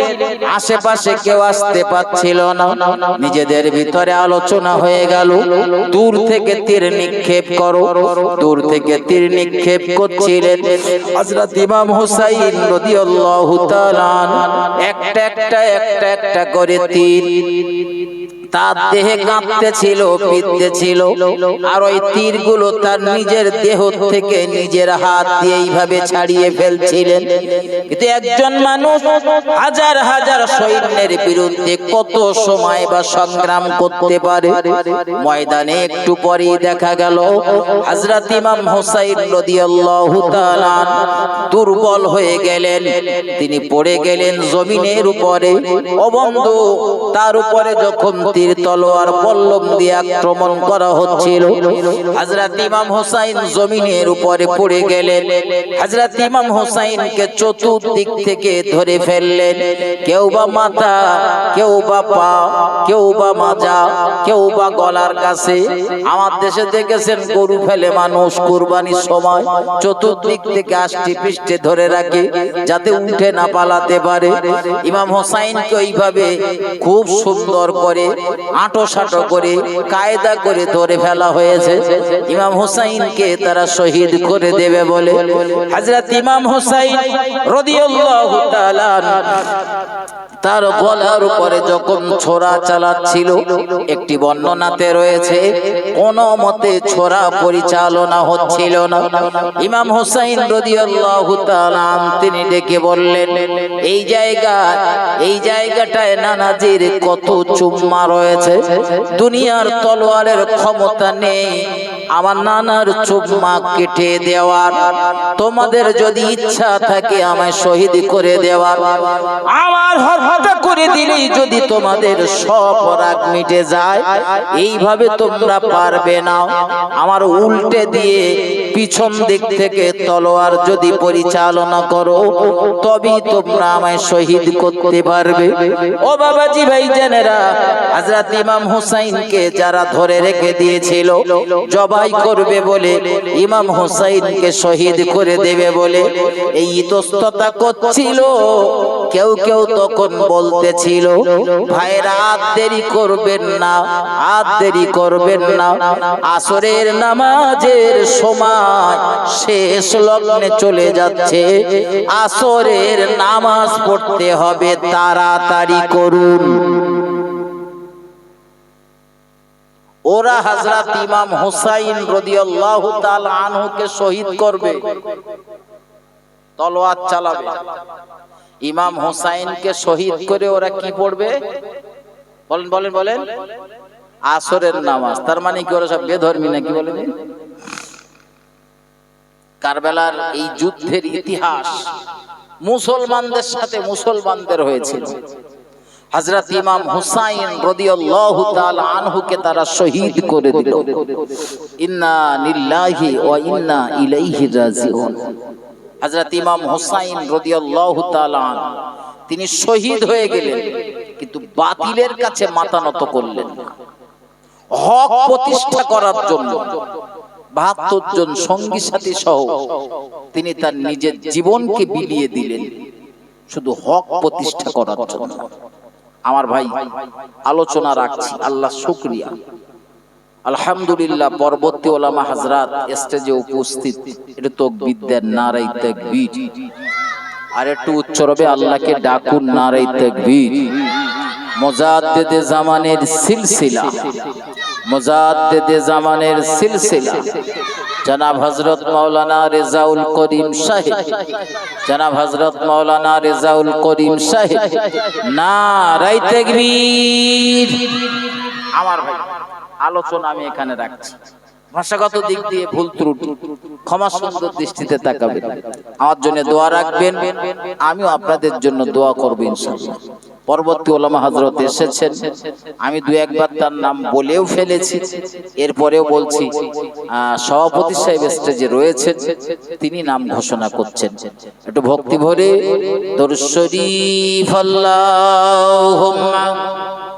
আশেপাশে কেউ আসতে পারছিল না। নিজেদের ভিতরে আলোচনা হয়ে গেল, দূর থেকে তীর নিক্ষেপ করো। দূর থেকে তীর নিক্ষেপ করছিলেন হযরত ইমাম হুসাইন রাদিয়াল্লাহু তাআলা একটা একটা করে তীর তার দেহে কাঁপতেছিল, পিঁপড়েছিল, আর ওই তীরগুলো তার নিজের দেহ থেকে নিজের হাত দিয়ে এইভাবে ছাড়িয়ে ফেলছিলেন। কিন্তু একজন মানুষ হাজার হাজার সৈন্যের বিরুদ্ধে কত সময় বা সংগ্রাম করতে পারে? ময়দানে একটু পরেই দেখা গেল হযরত ইমাম হুসাইন রাদিয়াল্লাহু তাআলা দুর্বল হয়ে গেলেন, তিনি পড়ে গেলেন জমিনের উপরে। ও বন্ধু, তার উপরে যখন তীর তলোয়ার বল্লম দিয়ে আক্রমণ করা হচ্ছিল, হযরত ইমাম হুসাইন জমিনের উপরে পড়ে গেলেন। হযরত ইমাম হুসাইনকে চতুর্দিক থেকে ধরে ফেললেন, কেউ বা মাথা, কেউ বা পা, কেউ বা মাজা, কেউ বা গলার কাছে। আমার দেশে দেখেছেন গরু ফেলে মানুষ কুরবানির সময়, চতুর্দিক থেকে আষ্টি পৃষ্ঠে ধরে রাখে যাতে উঠে না পালাতে পারে। ইমাম হুসাইনকে ওইভাবে খুব সুন্দর করে আঁটো সাঁটো করে কায়দা করে ধরে ফেলা হয়েছে। ইমাম হুসাইনকে তারা শহীদ করে দেবে বলে হযরত ইমাম হুসাইন রাদিয়াল্লাহু তাআলা তার গলার উপরে যখন ছোরা চালাচ্ছিল, একটি বর্ণনাতে রয়েছে কোন মতে ছোরা পরিচালনা হচ্ছিল না। ইমাম হুসাইন রাদিয়াল্লাহু তাআলা তিনি ডেকে বললেন, এই জায়গাটায় নানাজির কত চুম্মা রয়েছে, দুনিয়ার তলোয়ারের ক্ষমতা নেই আমার নানার চুম্মা কেটে দেওয়ার। তোমাদের যদি ইচ্ছা থাকে আমায় শহীদ করে দেওয়ার, আমার হত্যা করে দিলেই যদি তোমাদের সব রাগ মিটে যায়, এইভাবে তোমরা পারবে না। আমার উল্টে দিয়ে পিছন দিক থেকে তলোয়ার যদি পরিচালনা করো, তবেই তোমরা আমায় শহীদ করতে পারবে। ও বাবাজি ভাইজানেরা, হযরত ইমাম হুসাইনকে যারা ধরে রেখে দিয়েছিল জবাই করবে বলে, ইমাম হুসাইনকে শহীদ করে দেবে বলে এই ইতস্ততা করছিল, কেউ কেউ তখন বলতেছিল, ভাইরা আর দেরি করবেন না, আর দেরি করবেন না, আসরের নামাজের সময় শেষ লগ্নে চলে যাচ্ছে, আসরের নামাজ পড়তে হবে, তাড়াতাড়ি করুন। ওরা হযরত ইমাম হুসাইন রাদিয়াল্লাহু তাআলা আনহুকে শহীদ করবে, তলোয়ার চালাবে। ইমাম হুসাইনকে শহীদ করে ওরা কি পড়বে? বলেন বলেন বলেন, আসরের নামাজ। তার মানে কি ওরা সব বেধর্মী নাকি? বলেন, কারবালার এই যুদ্ধের ইতিহাস মুসলমানদের সাথে মুসলমানদের হয়েছিল। হযরত ইমাম হুসাইন রাদিয়াল্লাহু তাআলা আনহুকে তারা শহীদ করে দিল। ইন্না লিল্লাহি ওয়া ইন্না ইলাইহি রাজিউন। হযরত ইমাম হুসাইন রাদিয়াল্লাহু তাআলা তিনি শহীদ হয়ে গেলেন, কিন্তু বাতিলের কাছে মাথা নত করলেন না। হক প্রতিষ্ঠা করার জন্য ৭২ জন সঙ্গী সাথী সহ তিনি তার নিজের জীবনকে বিলিয়ে দিলেন শুধু হক প্রতিষ্ঠা করার জন্য। আমার ভাই, আলোচনা রাখছি, আল্লাহ শুকরিয়া, আলহামদুলিল্লাহ। পরবর্তী ওলামা হযরত স্টেজে উপস্থিত, এটা তাকবীর দেন, নারায়ে তাকবীর। আর একটু উচ্চরবে আল্লাহকে ডাকুন, নারায়ে তাকবীর। মুজাদ্দিদে জামানের সিলসিলা, মুজাদ্দিদে জামানের সিলসিলা জনাব হযরত মাওলানা রেজাউল করিম সাহেব, জনাব হযরত মাওলানা রেজাউল করিম সাহেব, নারায়ে তাকবীর। আমার ভাই, আলোচনা আমি এখানে রাখছি। ভাষাগত দিক দিয়ে ভুল ত্রুটি ক্ষমা সুন্দর দৃষ্টিতে তাকাবেন, আমার জন্য দোয়া রাখবেন, আমিও আপনাদের জন্য দোয়া করব ইনশাআল্লাহ। পরবর্তী ওলামা হযরত এসেছেন, আমি দু একবার তার নাম বলেও ফেলেছি, এরপরেও বলছি। সভাপতি সাহেব স্টেজে রয়েছেন, তিনি নাম ঘোষণা করছেন। একটু ভক্তি ভরে দরুদ শরীফ আল্লাহুম্মা